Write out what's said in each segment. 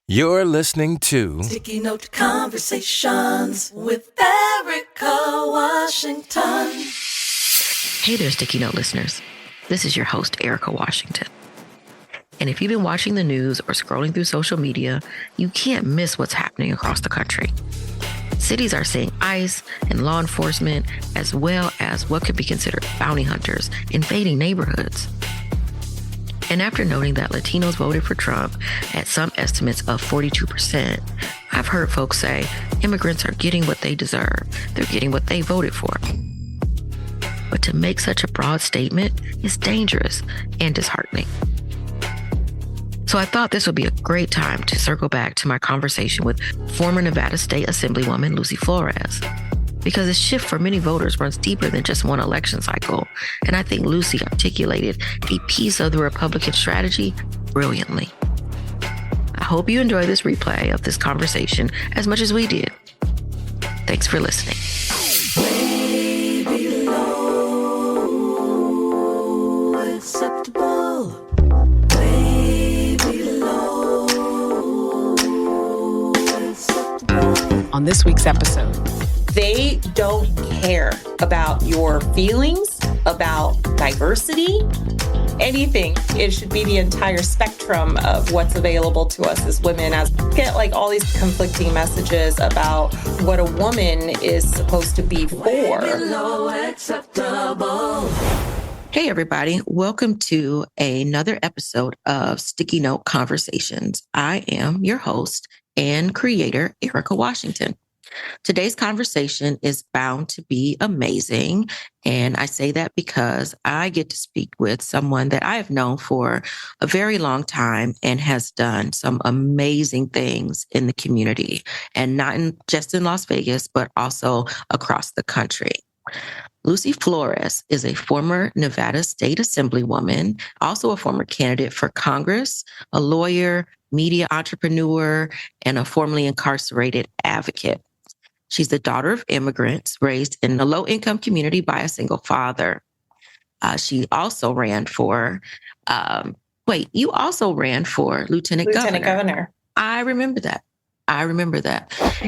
You're listening to Sticky Note Conversations with Erika Washington. Hey there, Sticky Note listeners. This is your host, Erika Washington. And if you've been watching the news or scrolling through social media, you can't miss what's happening across the country. Cities are seeing ICE and law enforcement, as well as what could be considered bounty hunters, invading neighborhoods. And after noting that Latinos voted for Trump at some estimates of 42%, I've heard folks say immigrants are getting what they deserve. They're getting what they voted for. But to make such a broad statement is dangerous and disheartening. So I thought this would be a great time to circle back to my conversation with former Nevada State Assemblywoman Lucy Flores, because the shift for many voters runs deeper than just one election cycle. And I think Lucy articulated a piece of the Republican strategy brilliantly. I hope you enjoy this replay of this conversation as much as we did. Thanks for listening. Way below acceptable. Way below acceptable. On this week's episode, they don't care about your feelings, about diversity, anything. It should be the entire spectrum of what's available to us as women. As get like all these conflicting messages about what a woman is supposed to be for. Below acceptable. Hey, everybody. Welcome to another episode of Sticky Note Conversations. I am your host and creator, Erika Washington. Today's conversation is bound to be amazing. And I say that because I get to speak with someone that I have known for a very long time and has done some amazing things in the community, and not just in Las Vegas, but also across the country. Lucy Flores is a former Nevada State Assemblywoman, also a former candidate for Congress, a lawyer, media entrepreneur, and a formerly incarcerated advocate. She's the daughter of immigrants raised in a low-income community by a single father. She also ran for, you also ran for Lieutenant Governor. I remember that.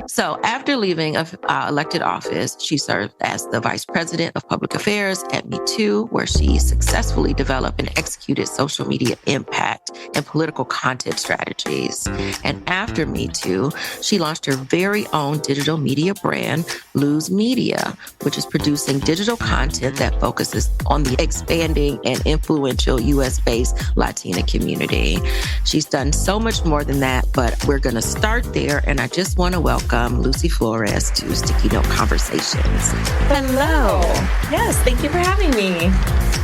So after leaving elected office, she served as the Vice President of Public Affairs at Me Too, where she successfully developed and executed social media impact and political content strategies. And after Me Too, she launched her very own digital media brand, Luz Media, which is producing digital content that focuses on the expanding and influential U.S.-based Latina community. She's done so much more than that, but we're going to start there. And I just want to welcome Lucy Flores to Sticky Note Conversations. Hello. Yes, thank you for having me.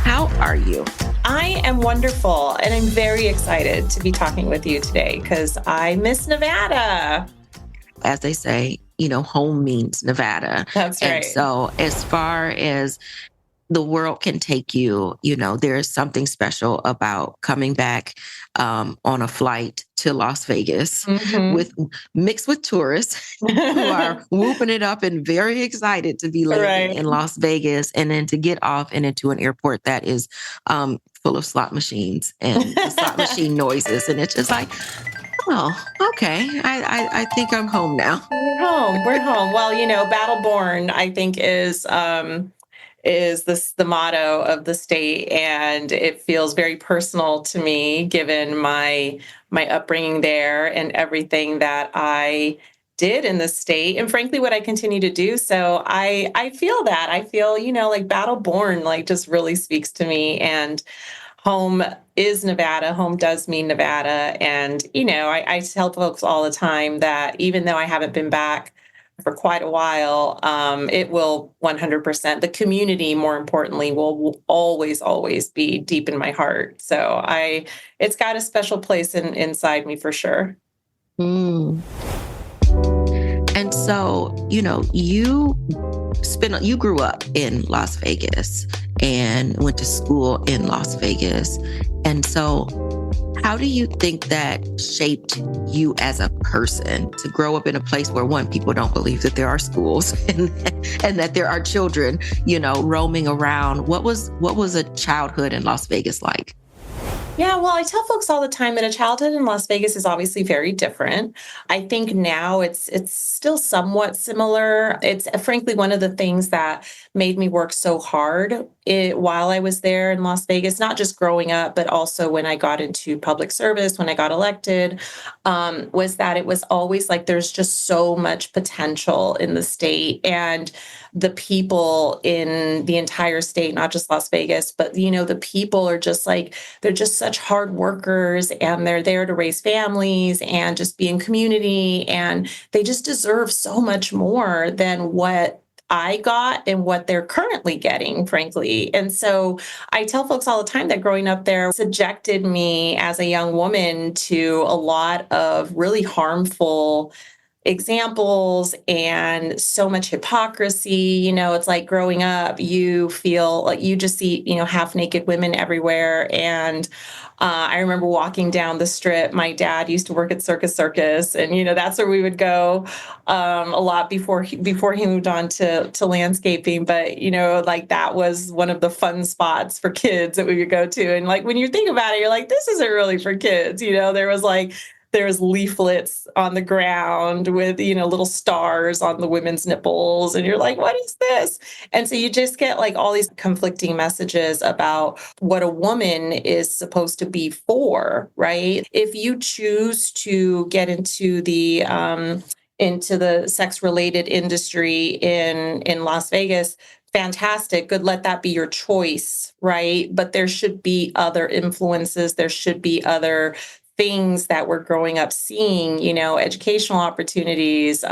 How are you? I am wonderful, and I'm very excited to be talking with you today because I miss Nevada. As they say, home means Nevada. That's right. And so as far as the world can take you, there's something special about coming back on a flight to Las Vegas mixed with tourists who are whooping it up and very excited to be living in Las Vegas, and then to get off and into an airport that is full of slot machines and the slot machine noises. And it's just like, oh, okay. I think I'm home now. We're home. Well, Battleborn, I think, is the motto of the state, and it feels very personal to me given my upbringing there and everything that I did in the state, and frankly what I continue to do. So I feel that. I feel, like Battleborn just really speaks to me, and home is Nevada. Home does mean Nevada. And I tell folks all the time that even though I haven't been back for quite a while, it will 100%. The community, more importantly, will always, always be deep in my heart. So it's got a special place inside me for sure. Mm. And so, you grew up in Las Vegas and went to school in Las Vegas. And so how do you think that shaped you as a person to grow up in a place where, one, people don't believe that there are schools and that there are children, roaming around? What was a childhood in Las Vegas like? Yeah, well, I tell folks all the time that a childhood in Las Vegas is obviously very different. I think now it's still somewhat similar. It's frankly one of the things that made me work so hard while I was there in Las Vegas, not just growing up, but also when I got into public service, when I got elected, was that it was always like there's just so much potential in the state and the people in the entire state, not just Las Vegas, but the people are just like they're just such hard workers and they're there to raise families and just be in community. And they just deserve so much more than what I got and what they're currently getting, frankly. And so I tell folks all the time that growing up there subjected me as a young woman to a lot of really harmful examples and so much hypocrisy. It's like growing up, you feel like you just see, half naked women everywhere. And I remember walking down the strip. My dad used to work at Circus, and that's where we would go a lot before he moved on to landscaping. But like that was one of the fun spots for kids that we would go to. And like when you think about it, you're like, this isn't really for kids. There was leaflets on the ground with, little stars on the women's nipples. And you're like, what is this? And so you just get like all these conflicting messages about what a woman is supposed to be for, right? If you choose to get into the sex-related industry in Las Vegas, fantastic. Good. Let that be your choice, right? But there should be other influences. There should be other things that we're growing up seeing, educational opportunities,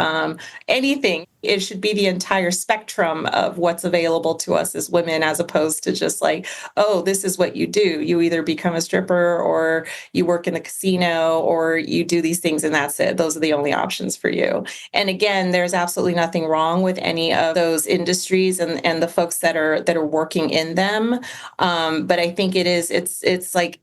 anything. It should be the entire spectrum of what's available to us as women, as opposed to just like, oh, this is what you do. You either become a stripper or you work in the casino or you do these things and that's it. Those are the only options for you. And again, there's absolutely nothing wrong with any of those industries and the folks that are working in them. But I think it's like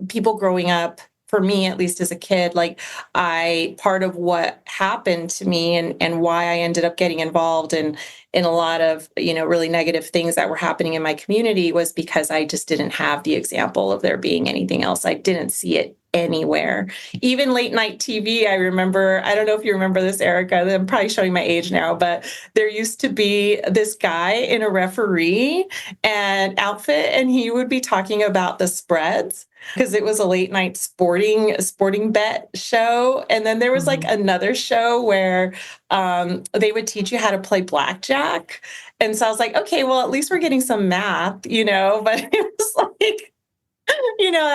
people growing up, for me at least as a kid, like part of what happened to me and why I ended up getting involved in a lot of really negative things that were happening in my community was because I just didn't have the example of there being anything else. I didn't see it anywhere. Even late night TV, I remember, I don't know if you remember this, Erika, I'm probably showing my age now, but there used to be this guy in a referee and outfit, and he would be talking about the spreads because it was a late night sporting bet show. And then there was like another show where they would teach you how to play blackjack. And so I was like, okay, well, at least we're getting some math, but it was like,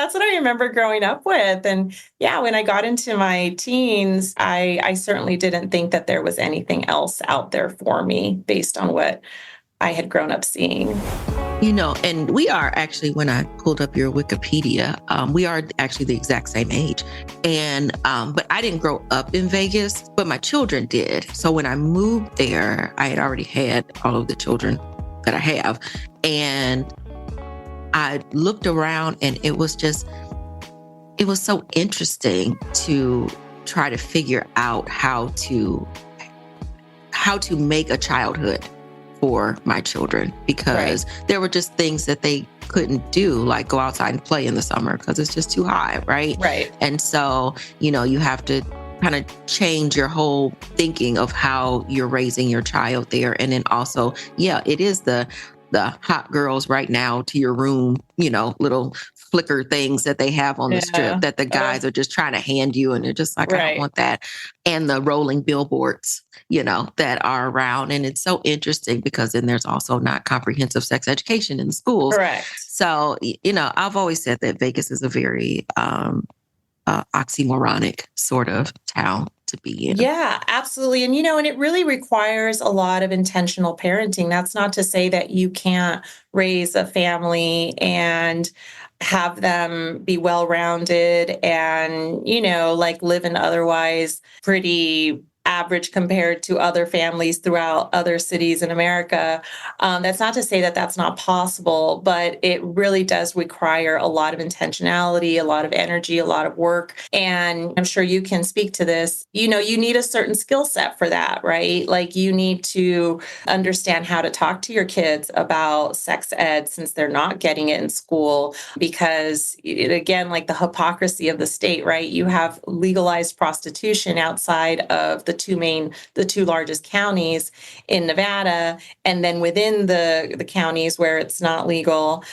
that's what I remember growing up with. And yeah, when I got into my teens, I certainly didn't think that there was anything else out there for me based on what I had grown up seeing. And we are actually, when I pulled up your Wikipedia, we are actually the exact same age. And, but I didn't grow up in Vegas, but my children did. So when I moved there, I had already had all of the children that I have. And I looked around and it was so interesting to try to figure out how to make a childhood for my children, because there were just things that they couldn't do, like go outside and play in the summer because it's just too high, right? Right. And so, you have to kind of change your whole thinking of how you're raising your child there. And then also, it is the hot girls right now to your room, little flicker things that they have on the strip that the guys are just trying to hand you. And they're just like, I don't want that. And the rolling billboards, that are around. And it's so interesting because then there's also not comprehensive sex education in the schools. Correct. So, I've always said that Vegas is a very oxymoronic sort of town to be in. Yeah, absolutely. And, and it really requires a lot of intentional parenting. That's not to say that you can't raise a family and have them be well-rounded and, like live an otherwise pretty average compared to other families throughout other cities in America. That's not to say that that's not possible, but it really does require a lot of intentionality, a lot of energy, a lot of work. And I'm sure you can speak to this. You need a certain skill set for that, right? Like you need to understand how to talk to your kids about sex ed since they're not getting it in school, because again, like the hypocrisy of the state, right? You have legalized prostitution outside of the two largest counties in Nevada. And then within the counties where it's not legal,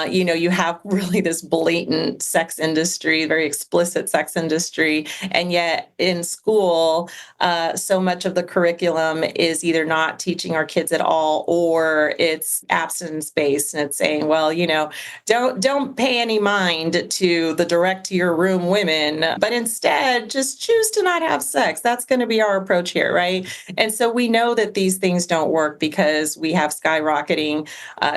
you have really this blatant sex industry, very explicit sex industry. And yet in school, so much of the curriculum is either not teaching our kids at all, or it's abstinence-based. And it's saying, well, don't pay any mind to the direct to your room women, but instead just choose to not have sex. That's going to be our approach here, right? And so we know that these things don't work because we have skyrocketing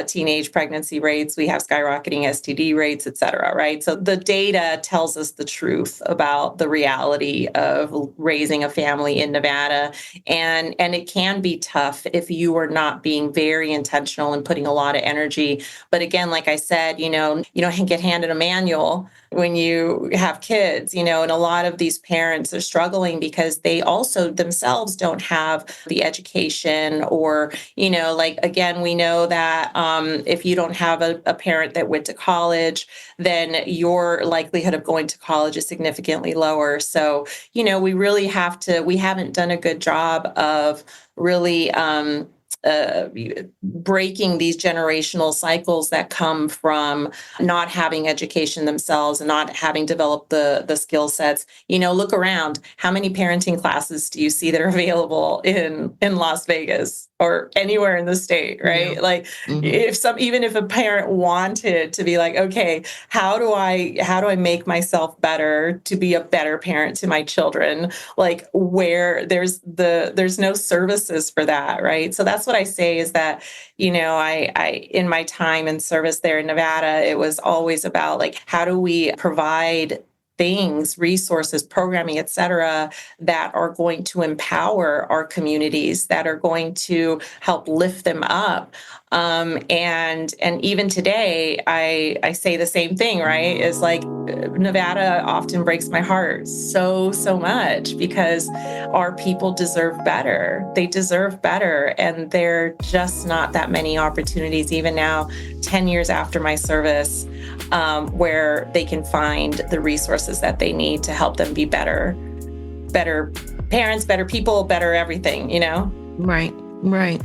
teenage pregnancy rates, we have skyrocketing STD rates, et cetera, right? So the data tells us the truth about the reality of raising a family in Nevada. And it can be tough if you are not being very intentional and putting a lot of energy. But again, like I said, you don't get handed a manual when you have kids, and a lot of these parents are struggling because they also themselves don't have the education or, again, we know that if you don't have a parent that went to college, then your likelihood of going to college is significantly lower. So, we haven't done a good job of really breaking these generational cycles that come from not having education themselves and not having developed the skill sets. Look around. How many parenting classes do you see that are available in Las Vegas or anywhere in the state, right? Yeah. Even if a parent wanted to be like, okay, how do I make myself better to be a better parent to my children? Like where there's no services for that, right? So that's what I say is that, I in my time in service there in Nevada, it was always about like, how do we provide things, resources, programming, et cetera, that are going to empower our communities, that are going to help lift them up. And even today, I say the same thing, right? Is like Nevada often breaks my heart so much because our people deserve better. They deserve better. And there are just not that many opportunities, even now, 10 years after my service, where they can find the resources that they need to help them be better parents, better people, better everything, Right.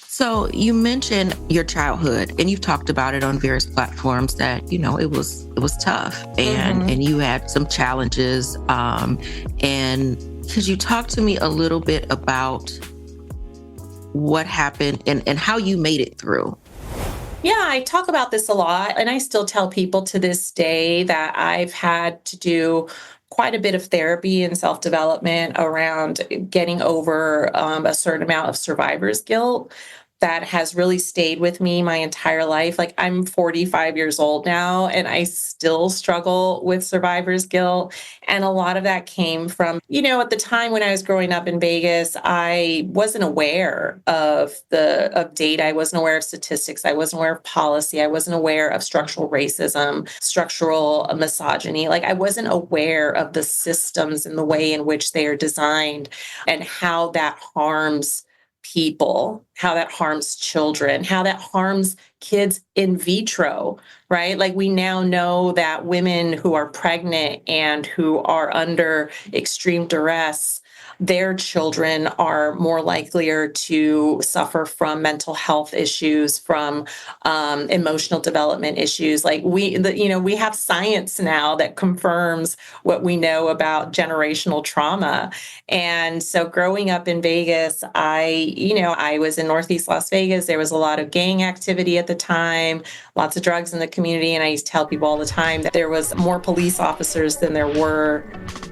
So you mentioned your childhood, and you've talked about it on various platforms that, it was tough and you had some challenges. And could you talk to me a little bit about what happened and how you made it through? Yeah, I talk about this a lot, and I still tell people to this day that I've had to do quite a bit of therapy and self-development around getting over a certain amount of survivor's guilt that has really stayed with me my entire life. Like I'm 45 years old now, and I still struggle with survivor's guilt. And a lot of that came from, at the time when I was growing up in Vegas, I wasn't aware of data. I wasn't aware of statistics. I wasn't aware of policy. I wasn't aware of structural racism, structural misogyny. Like I wasn't aware of the systems and the way in which they are designed and how that harms people, how that harms children, how that harms kids in vitro, right? Like we now know that women who are pregnant and who are under extreme duress, their children are more likelier to suffer from mental health issues, from emotional development issues. Like we have science now that confirms what we know about generational trauma. And so growing up in Vegas, I was in Northeast Las Vegas. There was a lot of gang activity at the time, lots of drugs in the community. And I used to tell people all the time that there was more police officers than there were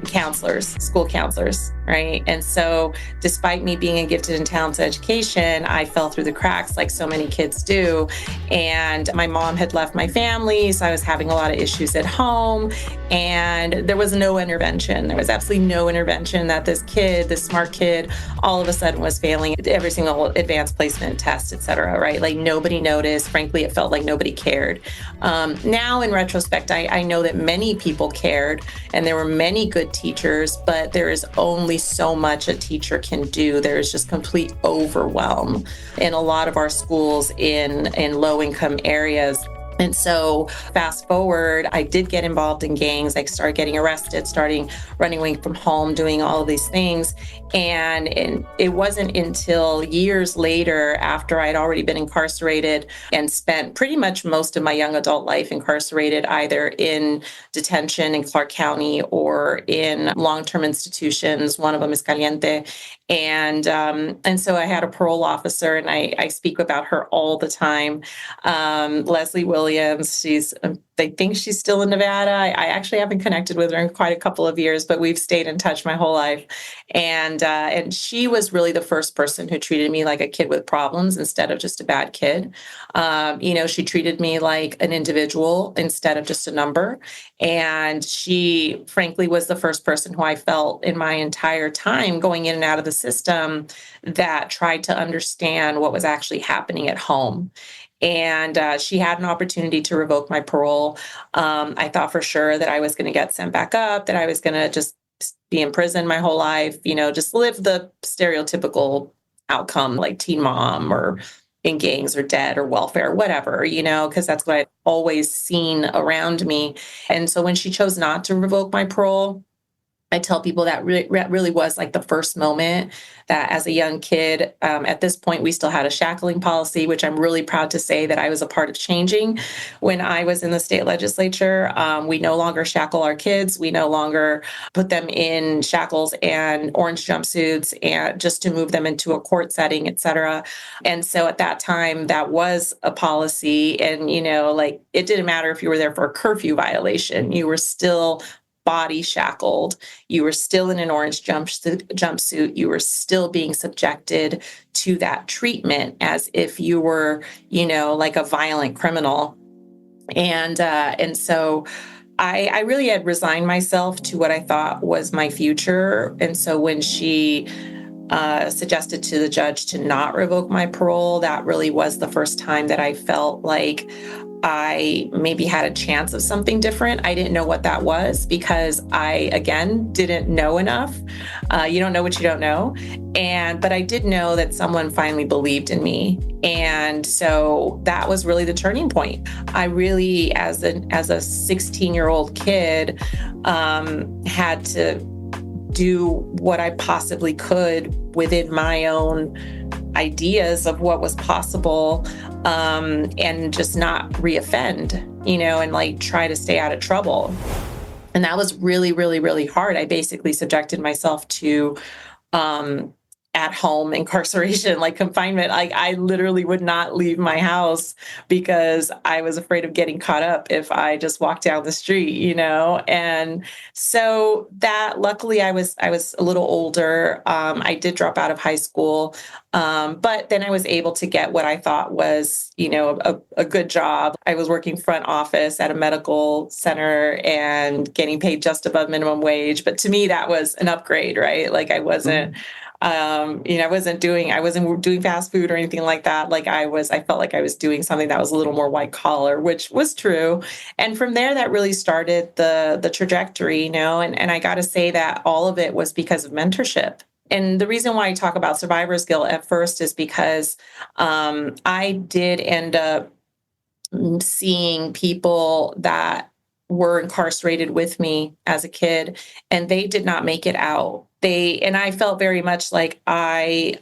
counselors, school counselors, right? And so despite me being a gifted and talented education, I fell through the cracks like so many kids do. And my mom had left my family, so I was having a lot of issues at home. And there was no intervention. There was absolutely no intervention that this kid, this smart kid, all of a sudden was failing every single advanced placement test, et cetera, right? Like nobody noticed. Frankly, it felt like nobody cared. Now, in retrospect, I know that many people cared and there were many good teachers, but there is only so much a teacher can do. There is just complete overwhelm in a lot of our schools in low-income areas. And so fast forward, I did get involved in gangs. I started getting arrested, starting running away from home, doing all of these things. And it wasn't until years later, after I'd already been incarcerated and spent pretty much most of my young adult life incarcerated, either in detention in Clark County or in long-term institutions. One of them is Caliente. And so I had a parole officer, and I speak about her all the time. Leslie Williams, they think she's still in Nevada. I actually haven't connected with her in quite a couple of years, but we've stayed in touch my whole life. And she was really the first person who treated me like a kid with problems instead of just a bad kid. She treated me like an individual instead of just a number. And she, frankly, was the first person who I felt in my entire time going in and out of the system that tried to understand what was actually happening at home. And she had an opportunity to revoke my parole. I thought for sure that I was going to get sent back up, that I was going to just be in prison my whole life, just live the stereotypical outcome like teen mom or in gangs or dead or welfare, whatever, because that's what I'd always seen around me. And so when she chose not to revoke my parole, I tell people that really was like the first moment that as a young kid, at this point, we still had a shackling policy, which I'm really proud to say that I was a part of changing. When I was in the state legislature, we no longer shackle our kids. We no longer put them in shackles and orange jumpsuits and just to move them into a court setting, et cetera. And so at that time, that was a policy. And, it didn't matter if you were there for a curfew violation, you were still body shackled. You were still in an orange jumpsuit. You were still being subjected to that treatment as if you were, like a violent criminal. And so I really had resigned myself to what I thought was my future. And so when she suggested to the judge to not revoke my parole, that really was the first time that I felt like I maybe had a chance of something different. I didn't know what that was because I, again, didn't know enough. You don't know what you don't know. But I did know that someone finally believed in me. And so that was really the turning point. I really, as a 16-year-old kid, had to do what I possibly could within my own ideas of what was possible, and just not reoffend, and like try to stay out of trouble. And that was really, really, really hard. I basically subjected myself to at-home incarceration, like confinement. I literally would not leave my house because I was afraid of getting caught up if I just walked down the street, And so that, luckily, I was a little older. I did drop out of high school, but then I was able to get what I thought was, a good job. I was working front office at a medical center and getting paid just above minimum wage. But to me, that was an upgrade, right? Like I wasn't. I wasn't doing fast food or anything like that. I felt like I was doing something that was a little more white collar, which was true. And from there, that really started the trajectory, and I got to say that all of it was because of mentorship. And the reason why I talk about survivor's guilt at first is because I did end up seeing people that were incarcerated with me as a kid, and they did not make it out. And I felt very much like I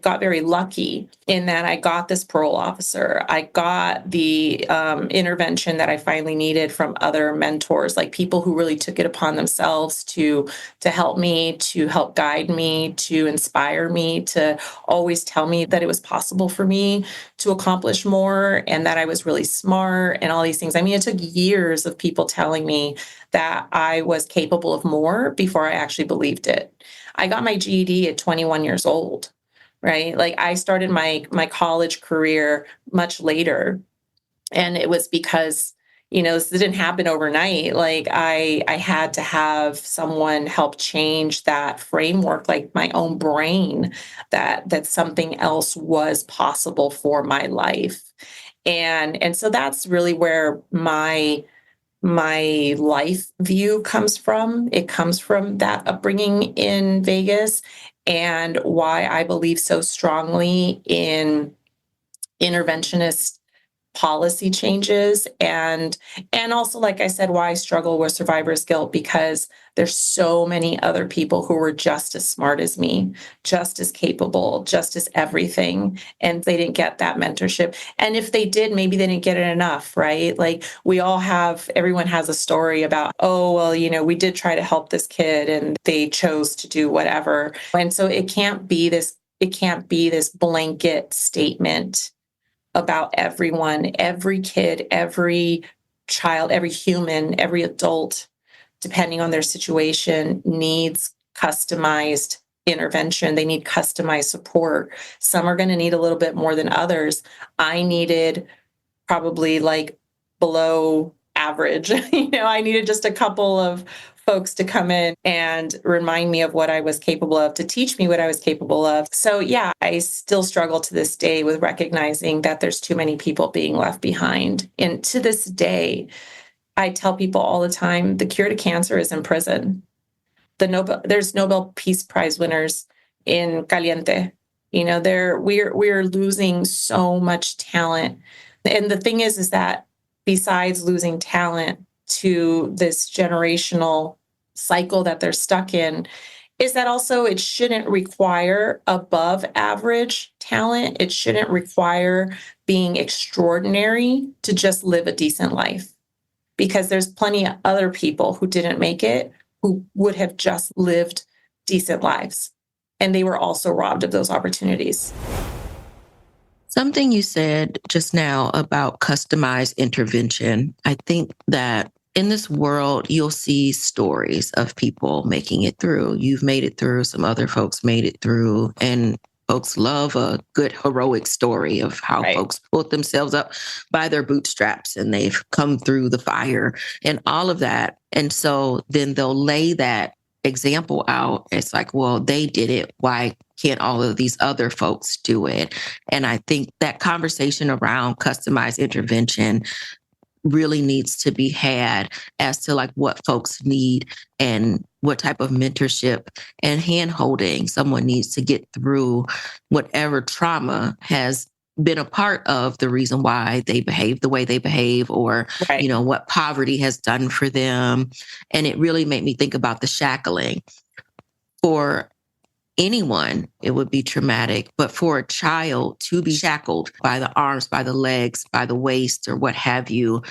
got very lucky in that I got this parole officer. I got the intervention that I finally needed from other mentors, like people who really took it upon themselves to help me, to help guide me, to inspire me, to always tell me that it was possible for me to accomplish more and that I was really smart and all these things. I mean, it took years of people telling me that I was capable of more before I actually believed it. I got my GED at 21 years old, right? Like I started my college career much later. And it was because, this didn't happen overnight. Like I had to have someone help change that framework, like my own brain, that something else was possible for my life. And so that's really where my life view comes from. It comes from that upbringing in Vegas, and why I believe so strongly in interventionist policy changes, and also, like I said, why I struggle with survivor's guilt, because there's so many other people who were just as smart as me, just as capable, just as everything, and they didn't get that mentorship. And if they did, maybe they didn't get it enough, right? Like everyone has a story about, oh, well, we did try to help this kid and they chose to do whatever. And so it can't be this blanket statement about everyone, every kid, every child, every human, every adult, depending on their situation, needs customized intervention. They need customized support. Some are going to need a little bit more than others. I needed probably like below average. I needed just a couple of folks to come in and remind me of what I was capable of, to teach me what I was capable of. So yeah, I still struggle to this day with recognizing that there's too many people being left behind. And to this day, I tell people all the time, the cure to cancer is in prison. There's Nobel Peace Prize winners in Caliente. We're losing so much talent. And the thing is that besides losing talent to this generational cycle that they're stuck in, is that also it shouldn't require above average talent. It shouldn't require being extraordinary to just live a decent life, because there's plenty of other people who didn't make it, who would have just lived decent lives. And they were also robbed of those opportunities. Something you said just now about customized intervention. I think that in this world, you'll see stories of people making it through. You've made it through, some other folks made it through, and folks love a good heroic story of how folks pulled themselves up by their bootstraps and they've come through the fire and all of that. And so then they'll lay that example out. It's like, well, they did it. Why can't all of these other folks do it? And I think that conversation around customized intervention really needs to be had as to like what folks need and what type of mentorship and hand-holding someone needs to get through whatever trauma has been a part of the reason why they behave the way they behave, or, what poverty has done for them. And it really made me think about the shackling. For anyone, it would be traumatic, but for a child to be shackled by the arms, by the legs, by the waist, or what have you,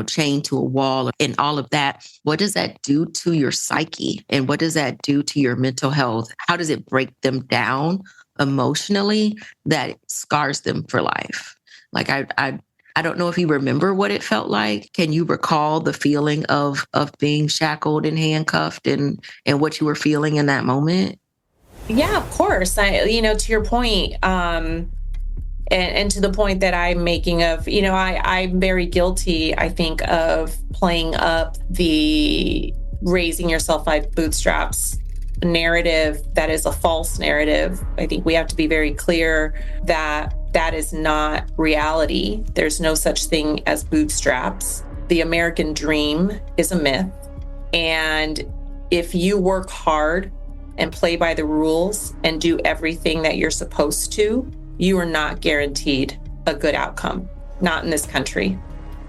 chained to a wall and all of that, what does that do to your psyche? And what does that do to your mental health? How does it break them down emotionally that it scars them for life? Like, I don't know if you remember what it felt like. Can you recall the feeling of being shackled and handcuffed and what you were feeling in that moment? Yeah, of course. To your point, and to the point that I'm making of, I'm very guilty, I think, of playing up the raising yourself by bootstraps narrative that is a false narrative. I think we have to be very clear that that is not reality. There's no such thing as bootstraps. The American dream is a myth. And if you work hard and play by the rules and do everything that you're supposed to, you are not guaranteed a good outcome, not in this country.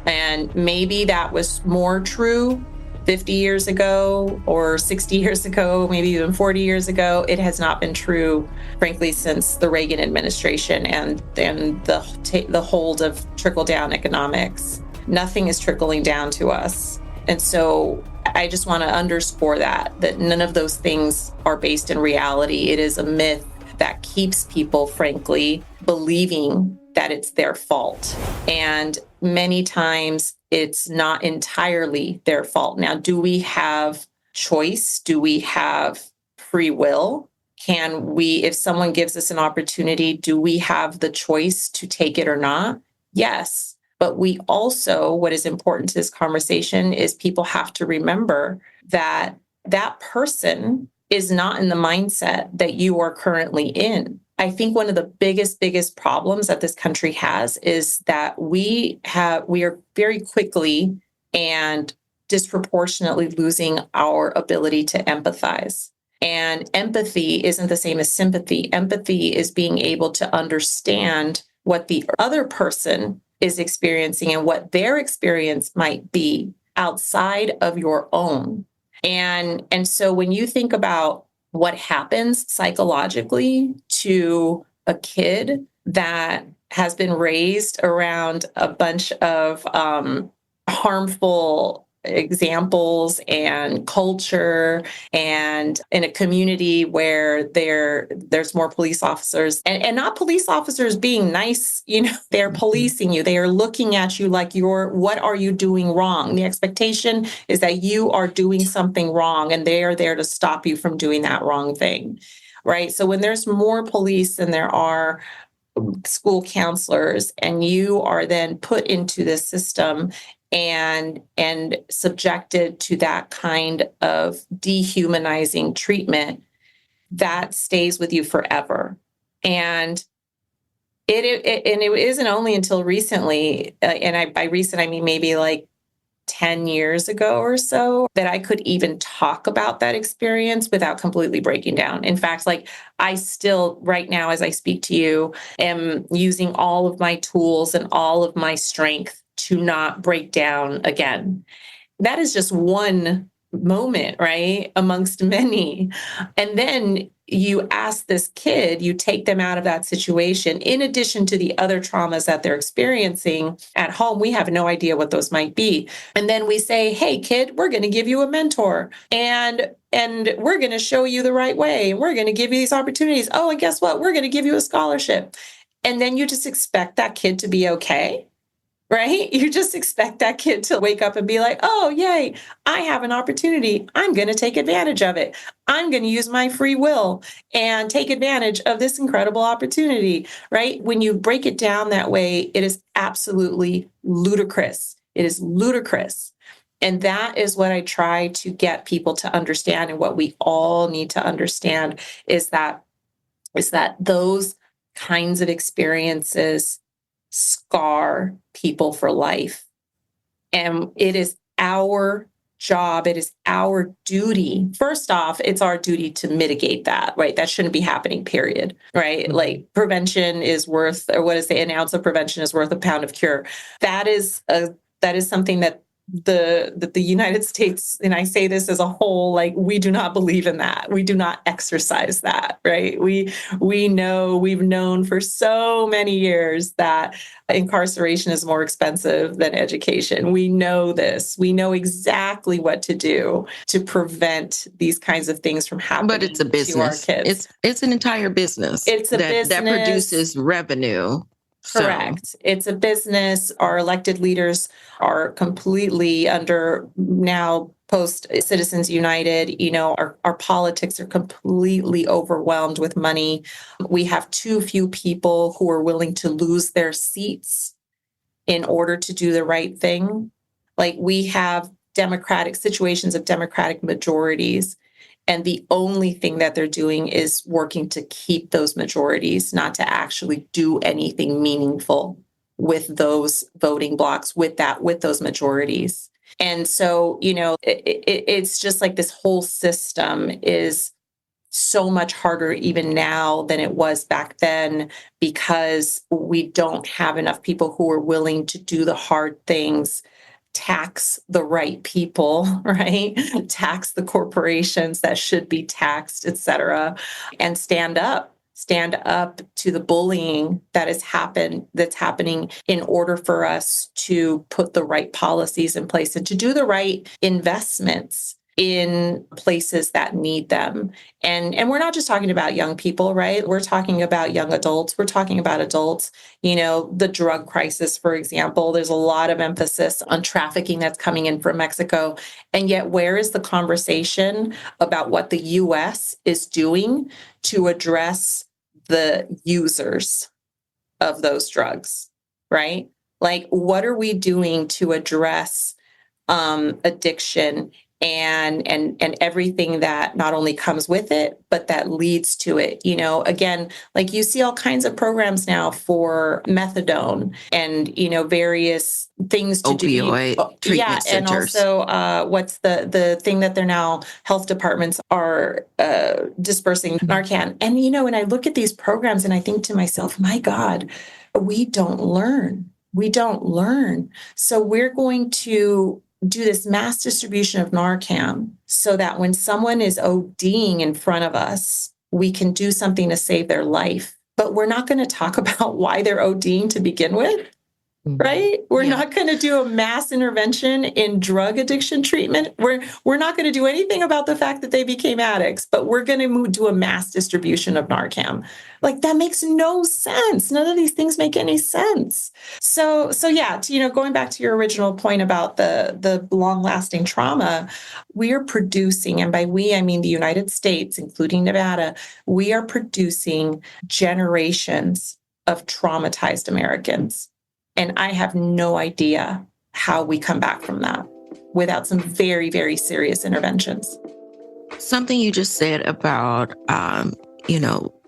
And maybe that was more true 50 years ago or 60 years ago, maybe even 40 years ago. It has not been true, frankly, since the Reagan administration and the hold of trickle-down economics. Nothing is trickling down to us. And so I just want to underscore that none of those things are based in reality. It is a myth that keeps people, frankly, believing that it's their fault. And many times it's not entirely their fault. Now, do we have choice? Do we have free will? Can we, if someone gives us an opportunity, do we have the choice to take it or not? Yes. But we also, what is important to this conversation is people have to remember that that person is not in the mindset that you are currently in. I think one of the biggest problems that this country has is that we are very quickly and disproportionately losing our ability to empathize. And empathy isn't the same as sympathy. Empathy is being able to understand what the other person is experiencing and what their experience might be outside of your own. And so when you think about what happens psychologically to a kid that has been raised around a bunch of harmful examples and culture, and in a community where there's more police officers and not police officers being nice, they're policing you. They are looking at you like what are you doing wrong? The expectation is that you are doing something wrong and they are there to stop you from doing that wrong thing, right? So when there's more police than there are school counselors, and you are then put into this system and subjected to that kind of dehumanizing treatment, that stays with you forever. And it isn't only until recently, and by recent I mean maybe like 10 years ago or so, that I could even talk about that experience without completely breaking down. In fact, like I still, right now, as I speak to you, am using all of my tools and all of my strength to not break down again. That is just one moment, right? Amongst many. And then you ask this kid, you take them out of that situation, in addition to the other traumas that they're experiencing at home. We have no idea what those might be. And then we say, hey, kid, we're going to give you a mentor and we're going to show you the right way. We're going to give you these opportunities. Oh, and guess what? We're going to give you a scholarship. And then you just expect that kid to be okay. Right? You just expect that kid to wake up and be like, oh, yay, I have an opportunity. I'm going to take advantage of it. I'm going to use my free will and take advantage of this incredible opportunity, right? When you break it down that way, it is absolutely ludicrous. It is ludicrous. And that is what I try to get people to understand. And what we all need to understand is that those kinds of experiences scar people for life. And it is our job, it is our duty. First off, it's our duty to mitigate that, right? That shouldn't be happening, period, right? Mm-hmm. Like prevention is worth, or what is the an ounce of prevention is worth a pound of cure. That is something that the United States, and I say this as a whole, like we do not believe in that. We do not exercise that, right? We've known for so many years that incarceration is more expensive than education. We know this. We know exactly what to do to prevent these kinds of things from happening. But it's a business. To our kids. It's an entire business. It's a business that produces revenue. Correct. So. It's a business. Our elected leaders are completely under now post Citizens United. Our politics are completely overwhelmed with money. We have too few people who are willing to lose their seats in order to do the right thing. Like we have democratic situations of democratic majorities. And the only thing that they're doing is working to keep those majorities, not to actually do anything meaningful with those voting blocks, with those majorities. And so, it's just like this whole system is so much harder even now than it was back then, because we don't have enough people who are willing to do the hard things, tax the right people, right? Tax the corporations that should be taxed, et cetera, and stand up to the bullying that's happening in order for us to put the right policies in place and to do the right investments in places that need them. And we're not just talking about young people, right? We're talking about young adults. We're talking about adults. The drug crisis, for example, there's a lot of emphasis on trafficking that's coming in from Mexico. And yet, where is the conversation about what the U.S. is doing to address the users of those drugs, right? Like, what are we doing to address addiction and everything that not only comes with it, but that leads to it? Again, like, you see all kinds of programs now for methadone and, various things to Opioid treatment centers. And also what's the thing that they're now, health departments are dispersing Narcan. And, and I look at these programs and I think to myself, my God, we don't learn. We don't learn. So we're going to do this mass distribution of Narcan so that when someone is ODing in front of us, we can do something to save their life. But we're not going to talk about why they're ODing to begin with. Right? We're not going to do a mass intervention in drug addiction treatment. We're not going to do anything about the fact that they became addicts, but we're going to do a mass distribution of Narcan. Like, that makes no sense. None of these things make any sense. So yeah, going back to your original point about the long-lasting trauma, we are producing, and by we, I mean the United States, including Nevada, we are producing generations of traumatized Americans. And I have no idea how we come back from that without some very, very serious interventions. Something you just said about,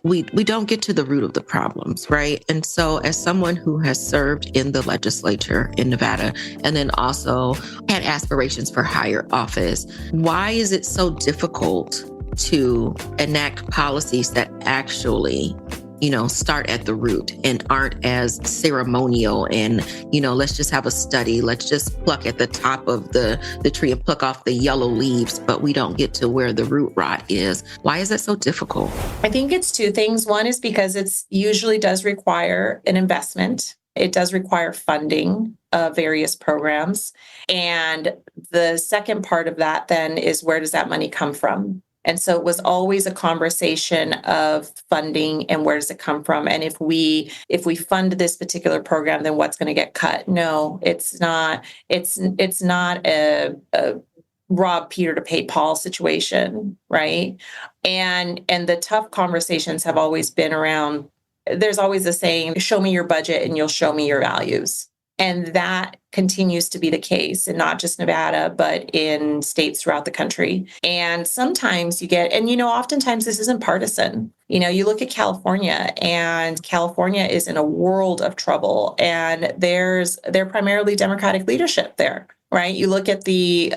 we don't get to the root of the problems, right? And so as someone who has served in the legislature in Nevada and then also had aspirations for higher office, why is it so difficult to enact policies that actually start at the root and aren't as ceremonial and, let's just have a study. Let's just pluck at the top of the tree and pluck off the yellow leaves, but we don't get to where the root rot is. Why is that so difficult? I think it's two things. One is because it usually does require an investment. It does require funding of various programs. And the second part of that then is, where does that money come from? And so it was always a conversation of funding and where does it come from? And if we fund this particular program, then what's going to get cut? No, it's not. It's not a rob Peter to pay Paul situation, right? And the tough conversations have always been around. There's always a saying, show me your budget and you'll show me your values. And that continues to be the case, and not just Nevada, but in states throughout the country. And sometimes you get, and oftentimes this isn't partisan. You look at California, and California is in a world of trouble, and they're primarily Democratic leadership there, right? You look at the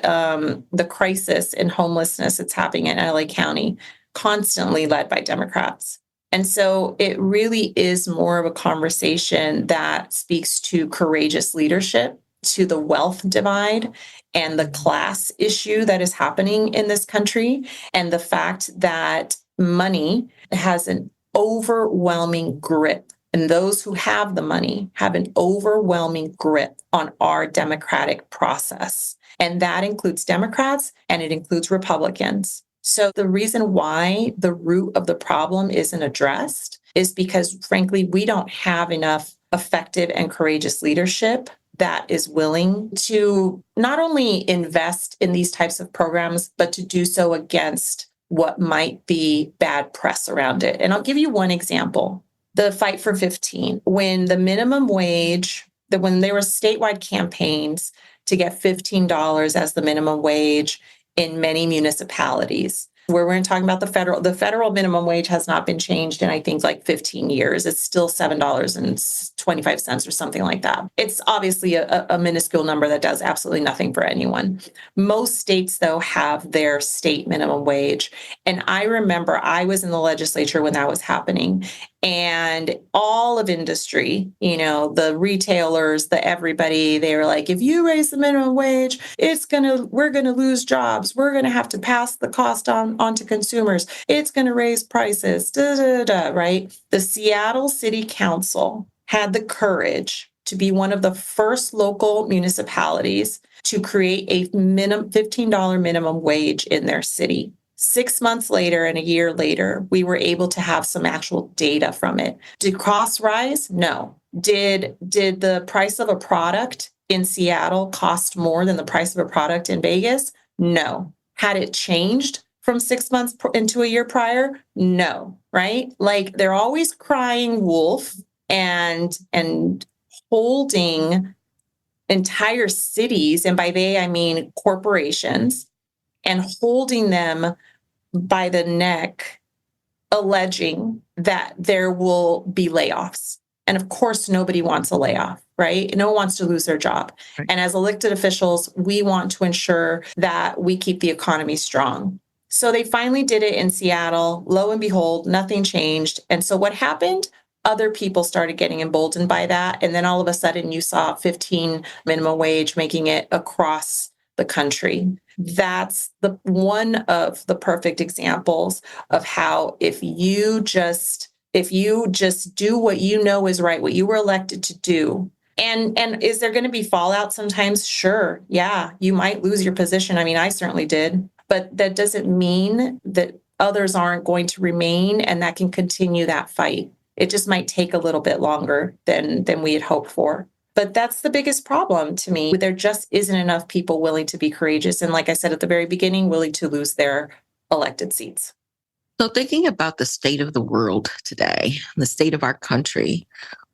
crisis in homelessness that's happening in LA County, constantly led by Democrats. And so it really is more of a conversation that speaks to courageous leadership, to the wealth divide and the class issue that is happening in this country, and the fact that money has an overwhelming grip. And those who have the money have an overwhelming grip on our democratic process. And that includes Democrats and it includes Republicans. So the reason why the root of the problem isn't addressed is because, frankly, we don't have enough effective and courageous leadership that is willing to not only invest in these types of programs, but to do so against what might be bad press around it. And I'll give you one example. The Fight for 15, when the minimum wage, when there were statewide campaigns to get $15 as the minimum wage in many municipalities, where we're talking about the federal minimum wage has not been changed in, I think, like 15 years. It's still $7.25 or something like that. It's obviously a minuscule number that does absolutely nothing for anyone. Most states, though, have their state minimum wage. And I remember I was in the legislature when that was happening. And all of industry, the retailers, the everybody, they were like, if you raise the minimum wage, we're going to lose jobs. We're going to have to pass the cost on to consumers. It's going to raise prices, right? The Seattle City Council had the courage to be one of the first local municipalities to create a $15 minimum wage in their city. 6 months later and a year later, we were able to have some actual data from it. Did costs rise? No. Did the price of a product in Seattle cost more than the price of a product in Vegas? No. Had it changed from 6 months into a year prior? No, right? Like they're always crying wolf and holding entire cities, and by they I mean corporations, and holding them by the neck, alleging that there will be layoffs. And of course, nobody wants a layoff, right? No one wants to lose their job. Right. And as elected officials, we want to ensure that we keep the economy strong. So they finally did it in Seattle. Lo and behold, nothing changed. And so what happened? Other people started getting emboldened by that. And then all of a sudden you saw 15 minimum wage making it across the country. That's one of the perfect examples of how if you just do what you know is right, what you were elected to do. And is there going to be fallout sometimes? Sure. Yeah, you might lose your position. I mean, I certainly did. But that doesn't mean that others aren't going to remain and that can continue that fight. It just might take a little bit longer than we had hoped for. But that's the biggest problem to me. There just isn't enough people willing to be courageous. And like I said at the very beginning, willing to lose their elected seats. So thinking about the state of the world today, the state of our country,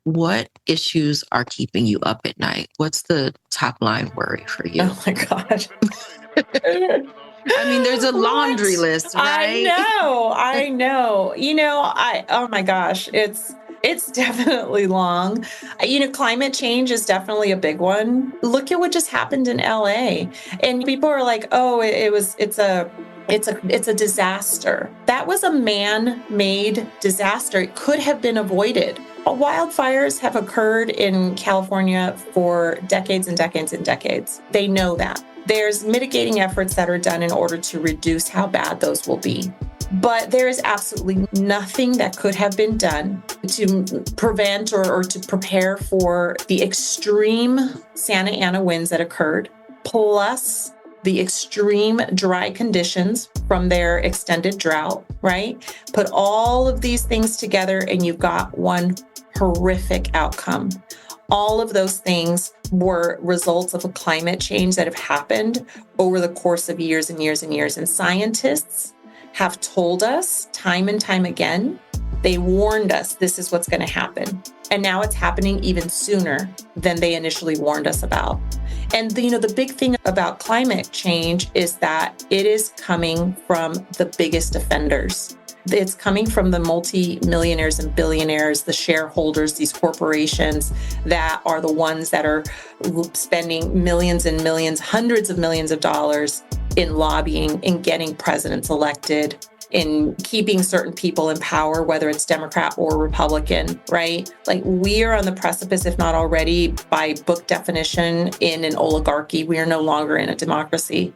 what issues are keeping you up at night? What's the top line worry for you? Oh my God. I mean, there's a laundry list, right? I know. Oh my gosh, it's definitely long. Climate change is definitely a big one. Look at what just happened in LA. And people are like, oh, it's a disaster. That was a man-made disaster. It could have been avoided. Wildfires have occurred in California for decades and decades and decades. They know that. There's mitigating efforts that are done in order to reduce how bad those will be. But there is absolutely nothing that could have been done to prevent or to prepare for the extreme Santa Ana winds that occurred, plus the extreme dry conditions from their extended drought, right? Put all of these things together and you've got one horrific outcome. All of those things were results of a climate change that have happened over the course of years and years and years. And scientists have told us time and time again, they warned us this is what's going to happen. And now it's happening even sooner than they initially warned us about. And the big thing about climate change is that it is coming from the biggest offenders. It's coming from the multi-millionaires and billionaires, the shareholders, these corporations that are the ones that are spending millions and millions, hundreds of millions of dollars in lobbying, in getting presidents elected, in keeping certain people in power, whether it's Democrat or Republican, right? Like we are on the precipice, if not already, by book definition, in an oligarchy. We are no longer in a democracy.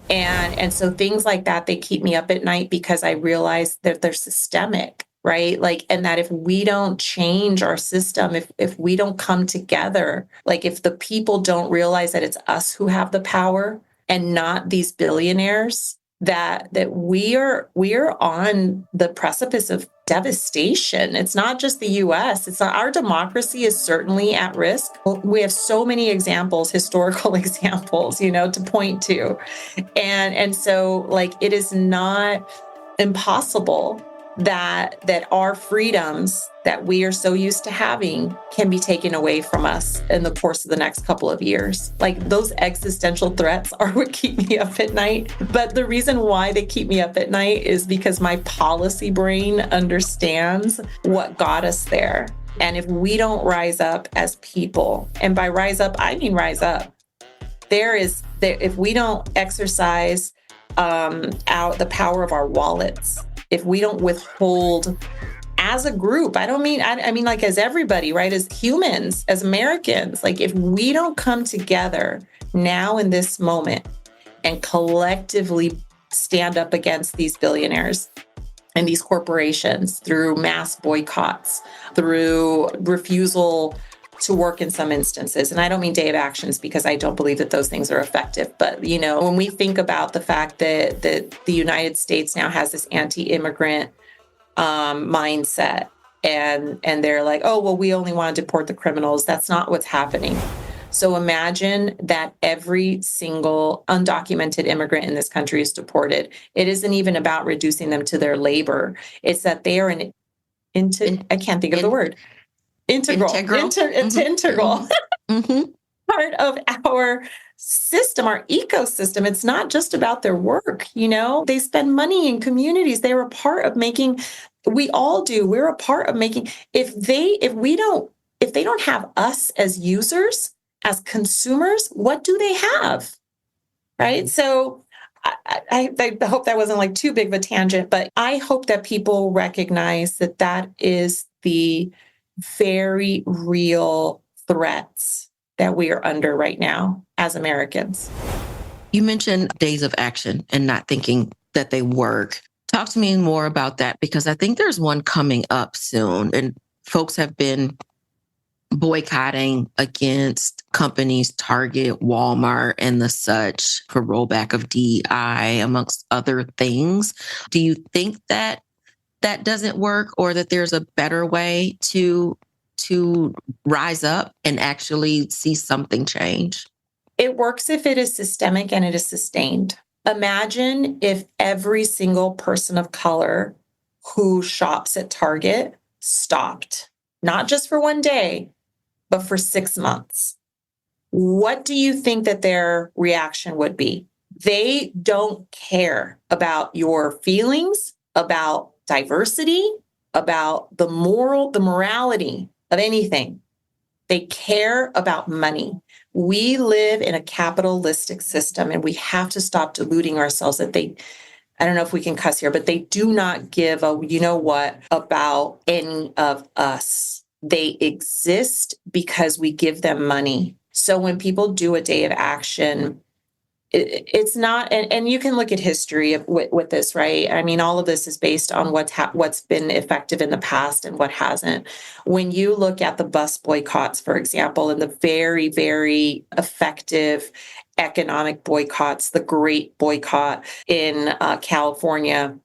And so things like that, they keep me up at night because I realize that they're systemic, right? Like, and that if we don't change our system, if we don't come together, like if the people don't realize that it's us who have the power and not these billionaires, that we are on the precipice of devastation. It's not just the US. It's not, our democracy is certainly at risk. We have so many examples, historical examples, to point to. And so like it is not impossible that our freedoms that we are so used to having can be taken away from us in the course of the next couple of years. Like those existential threats are what keep me up at night. But the reason why they keep me up at night is because my policy brain understands what got us there. And if we don't rise up as people, and by rise up, I mean rise up, if we don't exercise out the power of our wallets, if we don't withhold as a group, I mean like as everybody, right? As humans, as Americans, like if we don't come together now in this moment and collectively stand up against these billionaires and these corporations through mass boycotts, through refusal to work in some instances. And I don't mean day of actions because I don't believe that those things are effective. But, when we think about the fact that the United States now has this anti-immigrant mindset, and they're like, oh, well, we only want to deport the criminals. That's not what's happening. So imagine that every single undocumented immigrant in this country is deported. It isn't even about reducing them to their labor. It's that they are I can't think of the word. Integral. Integral part of our system, our ecosystem. It's not just about their work. They spend money in communities. They're a part of making. We all do. We're a part of making. If they don't have us as users, as consumers, what do they have? Right. So I hope that wasn't like too big of a tangent, but I hope that people recognize that is the very real threats that we are under right now as Americans. You mentioned days of action and not thinking that they work. Talk to me more about that, because I think there's one coming up soon, and folks have been boycotting against companies, Target, Walmart, and the such for rollback of DEI, amongst other things. Do you think that doesn't work, or that there's a better way to rise up and actually see something change? It works if it is systemic and it is sustained. Imagine if every single person of color who shops at Target stopped, not just for one day, but for 6 months. What do you think that their reaction would be? They don't care about your feelings, about diversity, about the morality of anything. They care about money. We live in a capitalistic system, and we have to stop deluding ourselves that I don't know if we can cuss here, but they do not give a, about any of us. They exist because we give them money. So when people do a day of action, it's not, and you can look at history with this, right? I mean, all of this is based on what's been effective in the past and what hasn't. When you look at the bus boycotts, for example, and the very, very effective economic boycotts, the Great Boycott in California,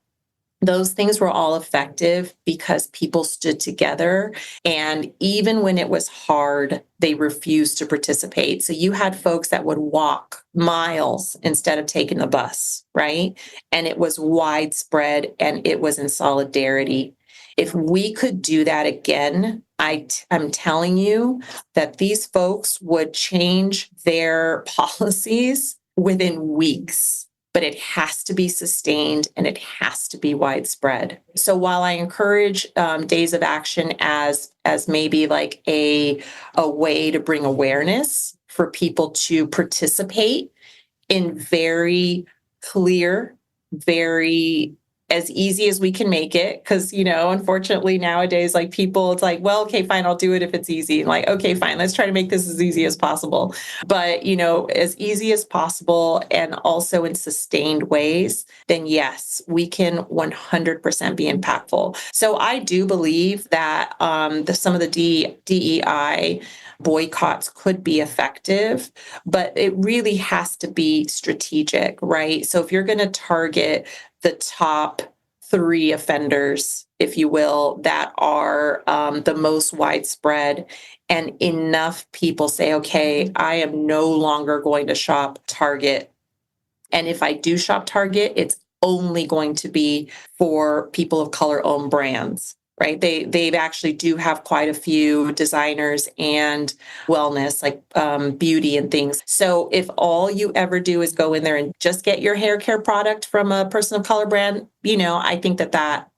those things were all effective because people stood together. And even when it was hard, they refused to participate. So you had folks that would walk miles instead of taking the bus, right? And it was widespread and it was in solidarity. If we could do that again, I'm telling you that these folks would change their policies within weeks. But it has to be sustained and it has to be widespread. So while I encourage days of action as maybe like a way to bring awareness for people to participate in very clear, very as easy as we can make it. Because, unfortunately nowadays, like people, it's like, well, okay, fine, I'll do it if it's easy. Like, okay, fine, let's try to make this as easy as possible. But, as easy as possible and also in sustained ways, then yes, we can 100% be impactful. So I do believe that some of the DEI boycotts could be effective, but it really has to be strategic, right? So if you're going to target the top 3 offenders, if you will, that are the most widespread, and enough people say, okay, I am no longer going to shop Target. And if I do shop Target, it's only going to be for people of color owned brands. Right. They actually do have quite a few designers and wellness, like beauty and things. So if all you ever do is go in there and just get your hair care product from a person of color brand, I think that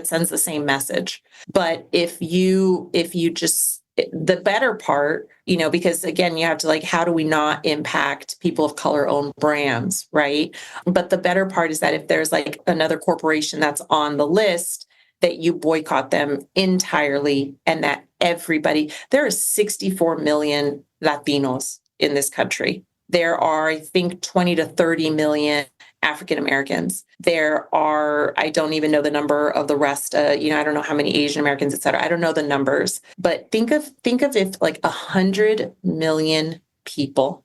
sends the same message. But if you just, the better part, because again, you have to how do we not impact people of color owned brands, right? But the better part is that if there's another corporation that's on the list, that you boycott them entirely, and that there are 64 million Latinos in this country. There are, I think, 20 to 30 million African Americans. There are, I don't even know the number of the rest. I don't know how many Asian Americans, et cetera. I don't know the numbers, but think of if like 100 million people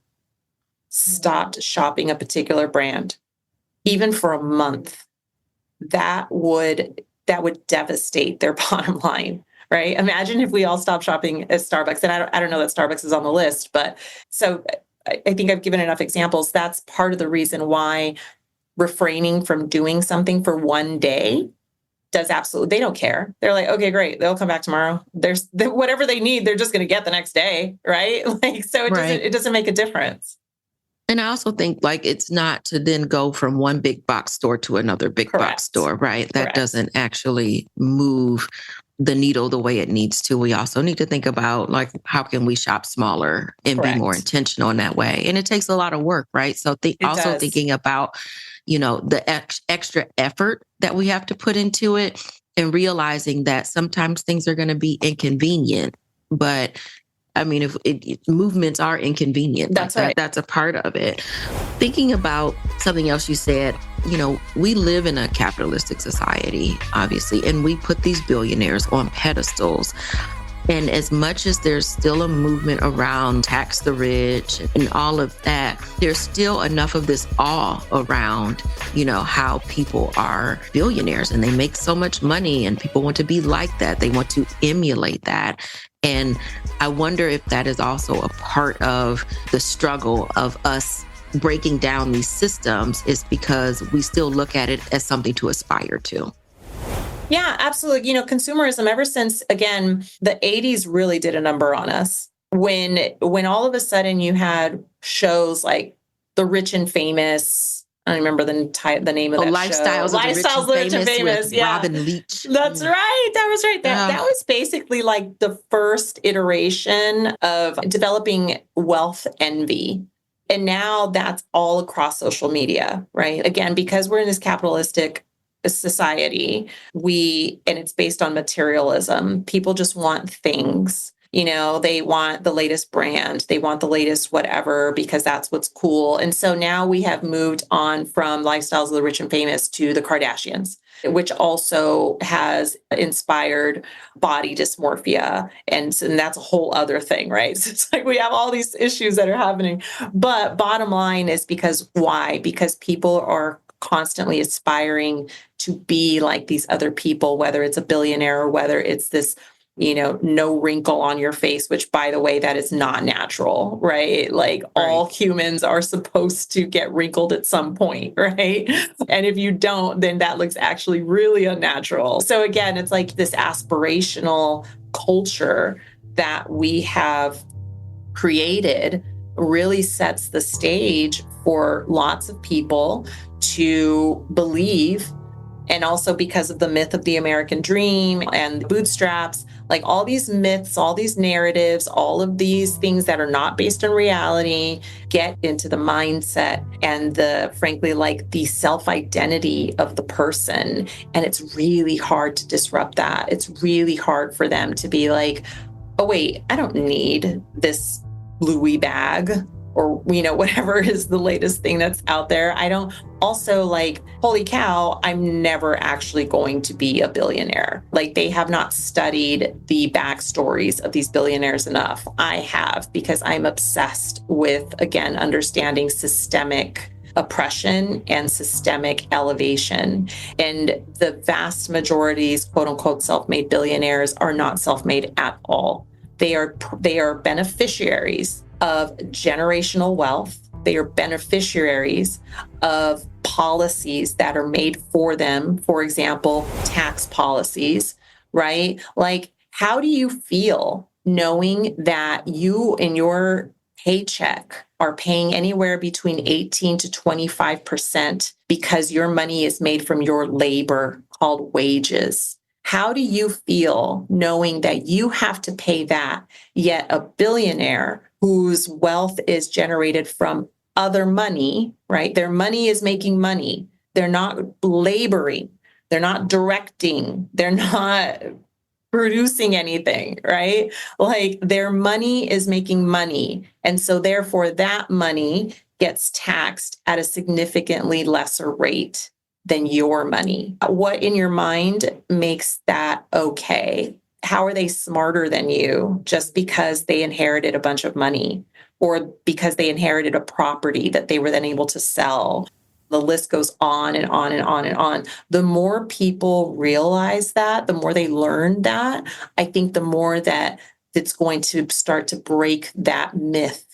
stopped shopping a particular brand, even for a month, that would devastate their bottom line, right? Imagine if we all stopped shopping at Starbucks. And I don't know that Starbucks is on the list, but so I think I've given enough examples. That's part of the reason why refraining from doing something for one day does absolutely, they don't care. They're like, okay, great. They'll come back tomorrow. There's whatever they need, they're just going to get the next day. Right. Like, so it doesn't make a difference. And I also think like it's not to then go from one big box store to another big box store, right? That doesn't actually move the needle the way it needs to. We also need to think about like, how can we shop smaller and be more intentional in that way? And it takes a lot of work, right? So thinking about, the extra effort that we have to put into it and realizing that sometimes things are going to be inconvenient, but I mean, if movements are inconvenient, that's right. That's a part of it. Thinking about something else you said, we live in a capitalistic society, obviously, and we put these billionaires on pedestals. And as much as there's still a movement around tax the rich and all of that, there's still enough of this awe around, how people are billionaires and they make so much money and people want to be like that. They want to emulate that. And I wonder if that is also a part of the struggle of us breaking down these systems, is because we still look at it as something to aspire to. Yeah, absolutely. Consumerism, ever since, again, the 80s really did a number on us. When all of a sudden you had shows like The Rich and Famous, I don't remember the name of that Lifestyles show. Lifestyles of the Rich and Famous, yeah. Robin Leach. That's right. That was right. That was basically like the first iteration of developing wealth envy. And now that's all across social media, right? Again, because we're in this capitalistic society, and it's based on materialism. People just want things. They want the latest brand. They want the latest whatever, because that's what's cool. And so now we have moved on from Lifestyles of the Rich and Famous to the Kardashians, which also has inspired body dysmorphia. And that's a whole other thing, right? So it's like we have all these issues that are happening. But bottom line is why? Because people are constantly aspiring to be like these other people, whether it's a billionaire or whether it's this, no wrinkle on your face, which, by the way, that is not natural, right? Like all humans are supposed to get wrinkled at some point, right? And if you don't, then that looks actually really unnatural. So again, it's like this aspirational culture that we have created really sets the stage for lots of people to believe. And also because of the myth of the American dream and the bootstraps, like all these myths, all these narratives, all of these things that are not based on reality get into the mindset and frankly, like the self-identity of the person. And it's really hard to disrupt that. It's really hard for them to be like, oh, wait, I don't need this Louis bag, or, whatever is the latest thing that's out there. I don't also like, holy cow, I'm never actually going to be a billionaire. Like they have not studied the backstories of these billionaires enough. I have, because I'm obsessed with, again, understanding systemic oppression and systemic elevation. And the vast majorities, quote unquote, self-made billionaires are not self-made at all. They are beneficiaries of generational wealth. They are beneficiaries of policies that are made for them. For example, tax policies, right? Like, how do you feel knowing that you in your paycheck are paying anywhere between 18 to 25% because your money is made from your labor, called wages? How do you feel knowing that you have to pay that, yet a billionaire whose wealth is generated from other money, right? Their money is making money. They're not laboring. They're not directing. They're not producing anything, right? Like their money is making money. And so therefore that money gets taxed at a significantly lesser rate than your money. What in your mind makes that okay? How are they smarter than you just because they inherited a bunch of money or because they inherited a property that they were then able to sell? The list goes on and on and on and on. The more people realize that, the more they learn that, I think the more that it's going to start to break that myth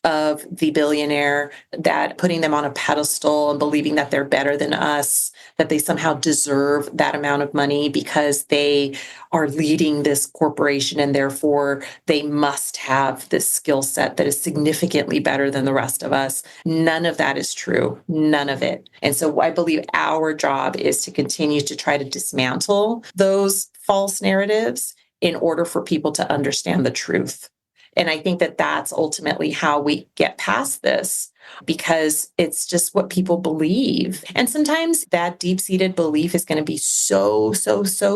of the billionaire, that putting them on a pedestal and believing that they're better than us, that they somehow deserve that amount of money because they are leading this corporation and therefore they must have this skill set that is significantly better than the rest of us. None of that is true. None of it. And so I believe our job is to continue to try to dismantle those false narratives in order for people to understand the truth. And I think that that's ultimately how we get past this, because it's just what people believe. And sometimes that deep-seated belief is going to be so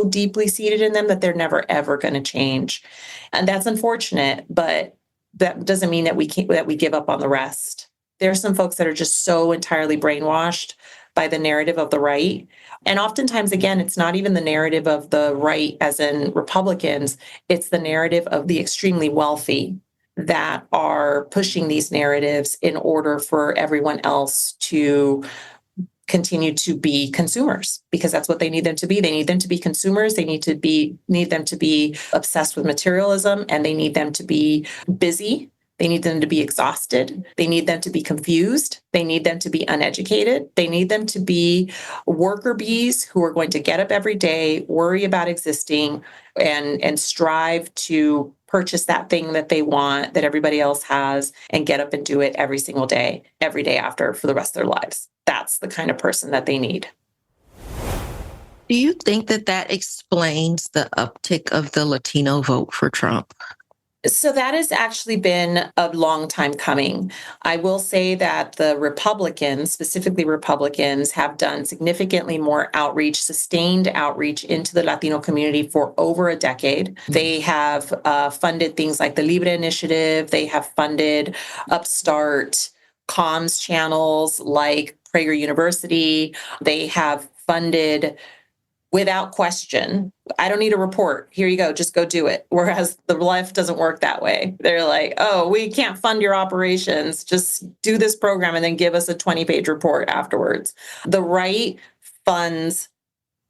deeply seated in them that they're never, ever going to change. And that's unfortunate, but that doesn't mean that we give up on the rest. There are some folks that are just so entirely brainwashed by the narrative of the right. And oftentimes, again, it's not even the narrative of the right as in Republicans, it's the narrative of the extremely wealthy that are pushing these narratives in order for everyone else to continue to be consumers, because that's what they need them to be. They need them to be consumers. They need them to be obsessed with materialism, and they need them to be busy. They need them to be exhausted. They need them to be confused. They need them to be uneducated. They need them to be worker bees who are going to get up every day, worry about existing, and strive to purchase that thing that they want, that everybody else has, and get up and do it every single day, every day after, for the rest of their lives. That's the kind of person that they need. Do you think that explains the uptick of the Latino vote for Trump? So that has actually been a long time coming. I will say that the Republicans, specifically Republicans, have done significantly more outreach, sustained outreach into the Latino community for over a decade. They have funded things like the Libre Initiative. They have funded upstart comms channels like Prager University. They have funded without question. I don't need a report. Here you go. Just go do it. Whereas the left doesn't work that way. They're like, oh, we can't fund your operations. Just do this program and then give us a 20-page report afterwards. The right funds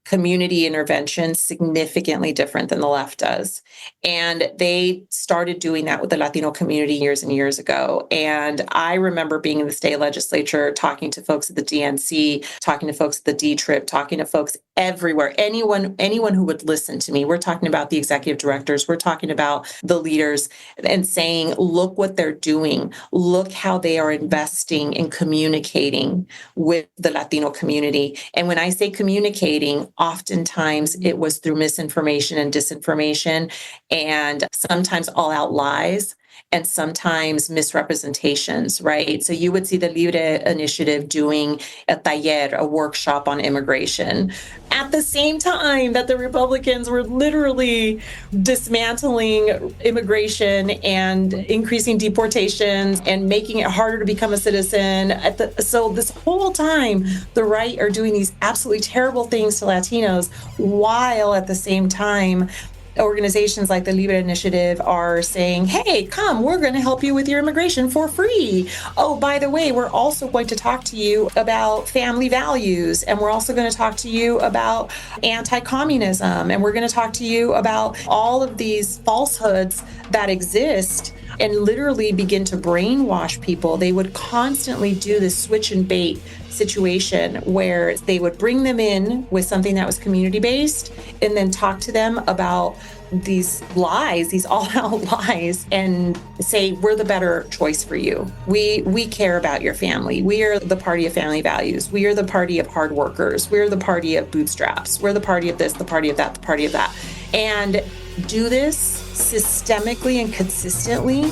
community intervention significantly different than the left does. And they started doing that with the Latino community years and years ago. And I remember being in the state legislature, talking to folks at the DNC, talking to folks at the D-Trip, talking to folks everywhere, anyone who would listen to me. We're talking about the executive directors. We're talking about the leaders, and saying, look what they're doing. Look how they are investing in communicating with the Latino community. And when I say communicating, oftentimes it was through misinformation and disinformation, and sometimes all out lies, and sometimes misrepresentations, right? So you would see the Libre Initiative doing a taller, a workshop on immigration, at the same time that the Republicans were literally dismantling immigration and increasing deportations and making it harder to become a citizen. So this whole time, the right are doing these absolutely terrible things to Latinos, while at the same time, organizations like the Libre Initiative are saying, hey, come, we're going to help you with your immigration for free. Oh, by the way, we're also going to talk to you about family values. And we're also going to talk to you about anti-communism. And we're going to talk to you about all of these falsehoods that exist, and literally begin to brainwash people. They would constantly do this switch and bait situation where they would bring them in with something that was community-based and then talk to them about these lies, these all-out lies, and say, we're the better choice for you. We care about your family. We are the party of family values. We are the party of hard workers. We're the party of bootstraps. We're the party of this, the party of that, the party of that. And do this systemically and consistently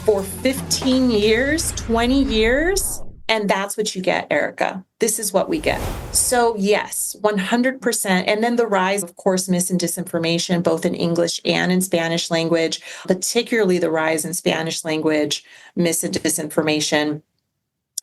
for 15 years, 20 years, And that's what you get, Erika. This is what we get. So yes, 100%. And then the rise, of course, mis and disinformation, both in English and in Spanish language, particularly the rise in Spanish language, mis and disinformation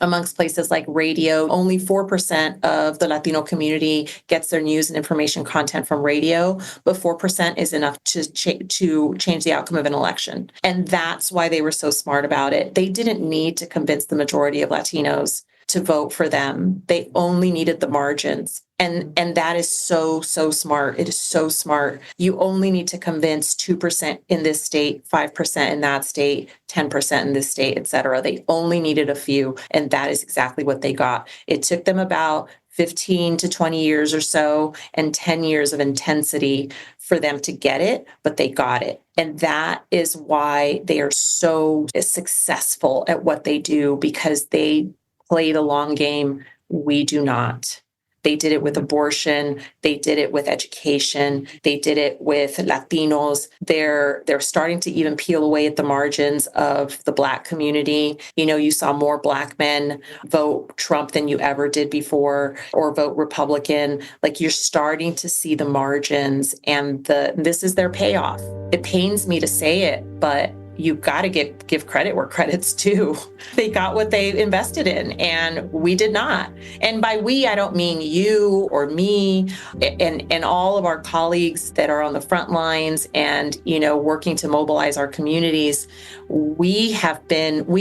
amongst places like radio. Only 4% of the Latino community gets their news and information content from radio, but 4% is enough to change the outcome of an election. And that's why they were so smart about it. They didn't need to convince the majority of Latinos to vote for them. They only needed the margins. And that is so smart. It is so smart. You only need to convince 2% in this state, 5% in that state, 10% in this state, et cetera. They only needed a few. And that is exactly what they got. It took them about 15 to 20 years or so and 10 years of intensity for them to get it, but they got it. And that is why they are so successful at what they do, because they play the long game. We do not. They did it with abortion. They did it with education. They did it with Latinos. They're starting to even peel away at the margins of the Black community. You know, you saw more Black men vote Trump than you ever did before, or vote Republican. Like, you're starting to see the margins, and this is their payoff. It pains me to say it, but you've got to give credit where credit's due. They got what they invested in, and we did not. And by we, I don't mean you or me and all of our colleagues that are on the front lines and, you know, working to mobilize our communities. We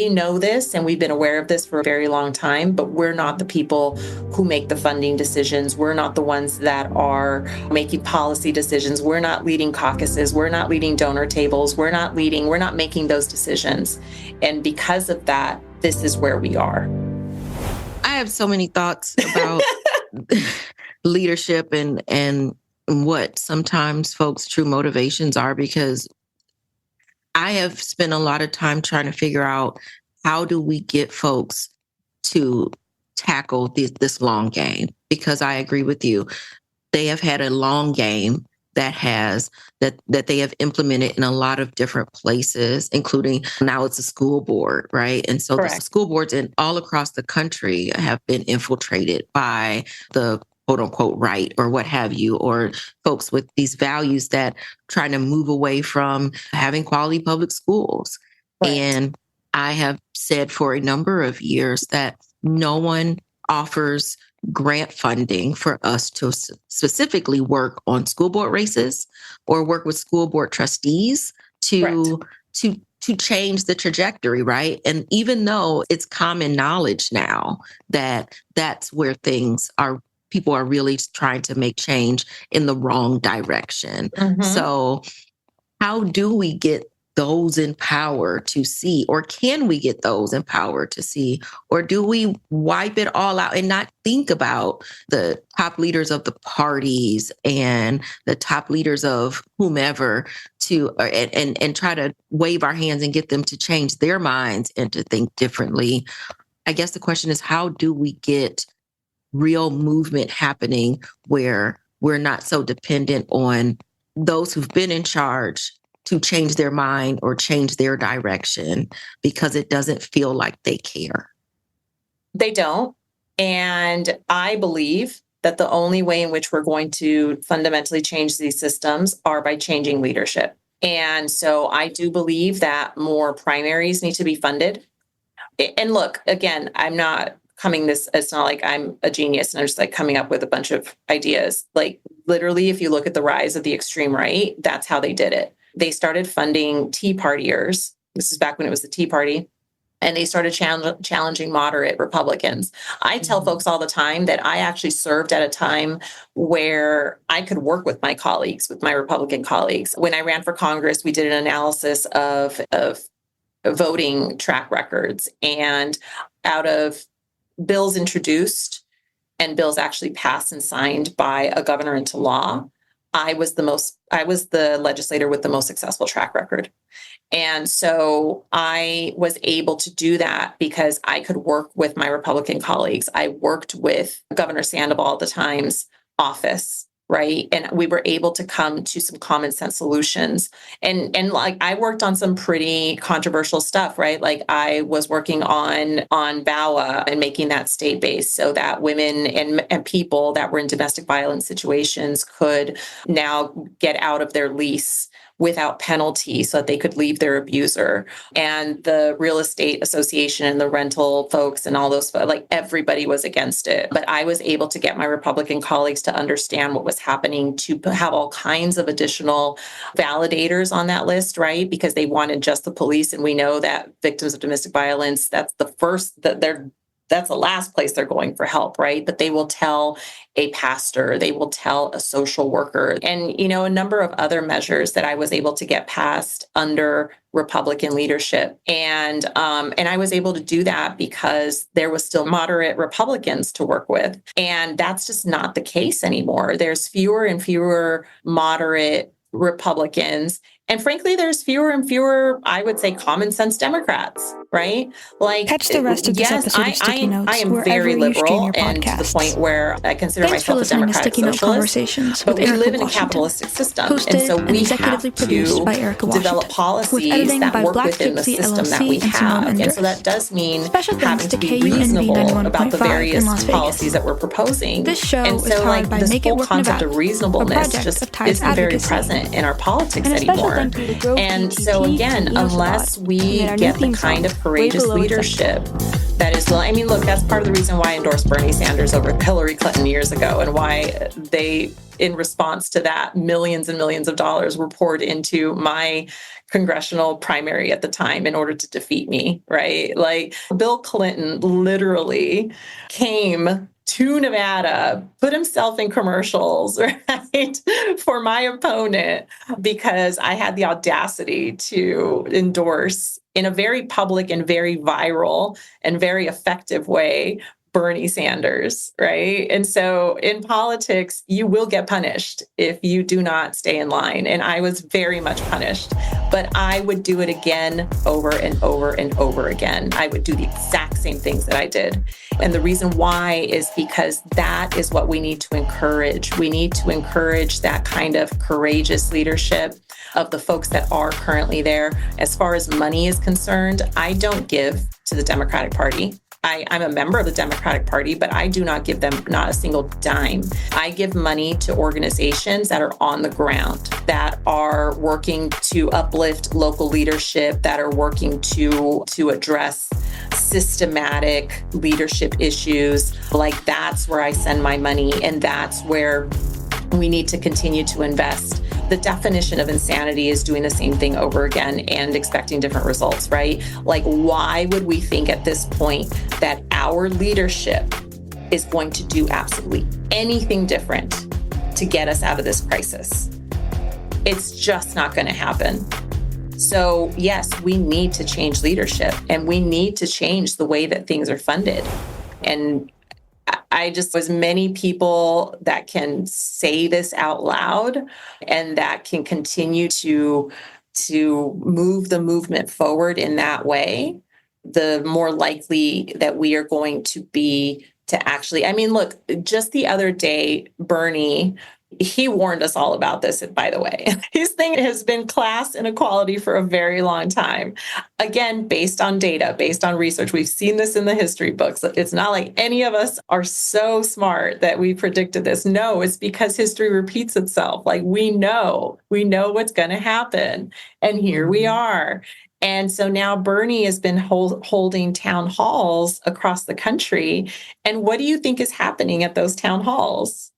know this, and we've been aware of this for a very long time, but we're not the people who make the funding decisions. We're not the ones that are making policy decisions. We're not leading caucuses. We're not leading donor tables. We're not making those decisions. And because of that, this is where we are. I have so many thoughts about leadership and what sometimes folks' true motivations are, because I have spent a lot of time trying to figure out, how do we get folks to tackle this long game? Because I agree with you. They have had a long game that they have implemented in a lot of different places, including now it's a school board, right? And so Correct. The school boards all across the country have been infiltrated by the quote unquote right, or what have you, or folks with these values that trying to move away from having quality public schools. Right. And I have said for a number of years that no one offers grant funding for us to specifically work on school board races or work with school board trustees to change the trajectory, right? And even though it's common knowledge now that that's where people are really trying to make change in the wrong direction. Mm-hmm. So how do we get those in power to see, or can we get those in power to see, or do we wipe it all out and not think about the top leaders of the parties and the top leaders of whomever and try to wave our hands and get them to change their minds and to think differently? I guess the question is, how do we get real movement happening where we're not so dependent on those who've been in charge to change their mind or change their direction, because it doesn't feel like they care? They don't. And I believe that the only way in which we're going to fundamentally change these systems are by changing leadership. And so I do believe that more primaries need to be funded. And look, again, it's not like I'm a genius and I'm just like coming up with a bunch of ideas. Like, literally, if you look at the rise of the extreme right, that's how they did it. They started funding Tea Partiers. This is back when it was the Tea Party. And they started challenging moderate Republicans. I tell folks all the time that I actually served at a time where I could work with my colleagues, with my Republican colleagues. When I ran for Congress, we did an analysis of voting track records. And out of bills introduced and bills actually passed and signed by a governor into law, I was the legislator with the most successful track record. And so I was able to do that because I could work with my Republican colleagues. I worked with Governor Sandoval at the time's office right? And we were able to come to some common sense solutions. And like I worked on some pretty controversial stuff, right? Like I was working on VAWA and making that state-based so that women and people that were in domestic violence situations could now get out of their lease without penalty so that they could leave their abuser. And the real estate association and the rental folks and all those, like everybody was against it. But I was able to get my Republican colleagues to understand what was happening, to have all kinds of additional validators on that list, right? Because they wanted just the police. And we know that victims of domestic violence, that's the last place they're going for help, right? But they will tell a pastor, they will tell a social worker, and, you know, a number of other measures that I was able to get passed under Republican leadership. And I was able to do that because there was still moderate Republicans to work with. And that's just not the case anymore. There's fewer and fewer moderate Republicans. And frankly, there's fewer and fewer, I would say, common sense Democrats, right? Like, catch the rest of this episode of Sticky Notes I am wherever very you stream liberal, your and to the podcasts. point where I consider Thanks for myself a listening to Democratic Sticky Note socialist. Conversations But with we Erika live in a Washington. capitalistic system, Hosted and so and we have executively produced to by Erika develop Washington, with policies editing that by work Black within the Gypsy system that LLC we and Simone have. And so Enders. that does mean Special thanks having to to be KUNV reasonable about the 91.5 various in Las Vegas. policies that we're proposing. This show and is so, powered like, by this Make It whole Work concept Nevada, of a reasonableness project just of Tides isn't very Advocacy. present in our politics And a special anymore. thank you to Grow And PTT so, and again, Eos unless Pod. we And our new get the theme kind song, of courageous Way Below leadership that is, I mean, look, that's part of the reason why I endorsed Bernie Sanders over Hillary Clinton years ago, and why they, in response to that, millions and millions of dollars were poured into my congressional primary at the time in order to defeat me, right? Like, Bill Clinton literally came to Nevada, put himself in commercials, right, for my opponent, because I had the audacity to endorse, in a very public and very viral and very effective way, Bernie Sanders, right? And so in politics, you will get punished if you do not stay in line. And I was very much punished, but I would do it again, over and over and over again. I would do the exact same things that I did. And the reason why is because that is what we need to encourage. We need to encourage that kind of courageous leadership of the folks that are currently there. As far as money is concerned, I don't give to the Democratic Party. I'm a member of the Democratic Party, but I do not give them not a single dime. I give money to organizations that are on the ground, that are working to uplift local leadership, that are working to address systematic leadership issues. Like, that's where I send my money, and that's where we need to continue to invest. The definition of insanity is doing the same thing over again and expecting different results, right? Like, why would we think at this point that our leadership is going to do absolutely anything different to get us out of this crisis? It's just not going to happen. So yes, we need to change leadership, and we need to change the way that things are funded. And I just, as many people that can say this out loud and that can continue to move the movement forward in that way, the more likely that we are going to be to actually, I mean, look, just the other day, Bernie, he warned us all about this, by the way. His thing has been class inequality for a very long time. Again, based on data, based on research. We've seen this in the history books. It's not like any of us are so smart that we predicted this. No, it's because history repeats itself. Like, we know what's going to happen. And here we are. And so now Bernie has been holding town halls across the country. And what do you think is happening at those town halls?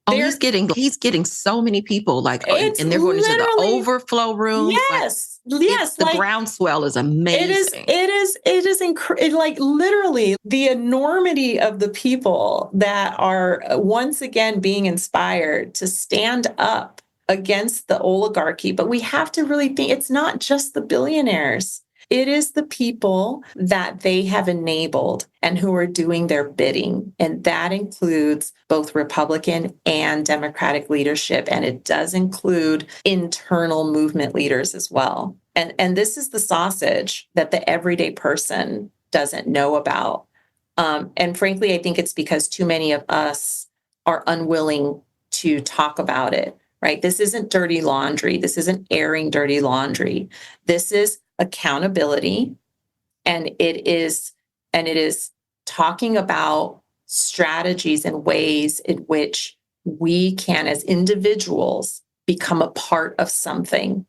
Oh, he's getting so many people, like, and they're going into the overflow rooms. Yes, yes. The groundswell is amazing. It is like, literally the enormity of the people that are once again being inspired to stand up against the oligarchy. But we have to really think, it's not just the billionaires. It is the people that they have enabled and who are doing their bidding. And that includes both Republican and Democratic leadership. And it does include internal movement leaders as well. And this is the sausage that the everyday person doesn't know about. And frankly, I think it's because too many of us are unwilling to talk about it, right? This isn't dirty laundry. This isn't airing dirty laundry. This is accountability. And it is talking about strategies and ways in which we can, as individuals, become a part of something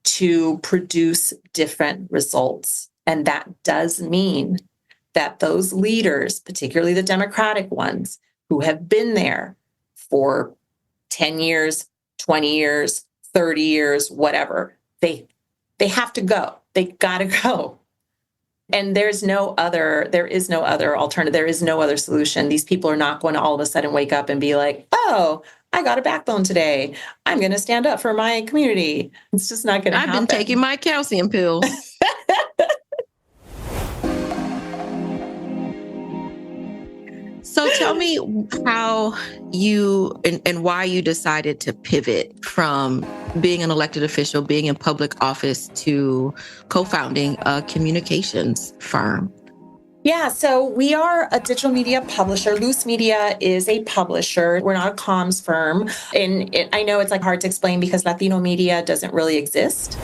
to produce different results. And that does mean that those leaders, particularly the Democratic ones, who have been there for 10 years, 20 years, 30 years, whatever, they have to go. They got to go. And there is no other alternative. There is no other solution. These people are not going to all of a sudden wake up and be like, oh, I got a backbone today. I'm going to stand up for my community. It's just not going to happen. I've been taking my calcium pills. So tell me how you and why you decided to pivot from being an elected official, being in public office, to co-founding a communications firm. Yeah, so we are a digital media publisher. Loose Media is a publisher. We're not a comms firm. And I know it's like hard to explain because Latino media doesn't really exist.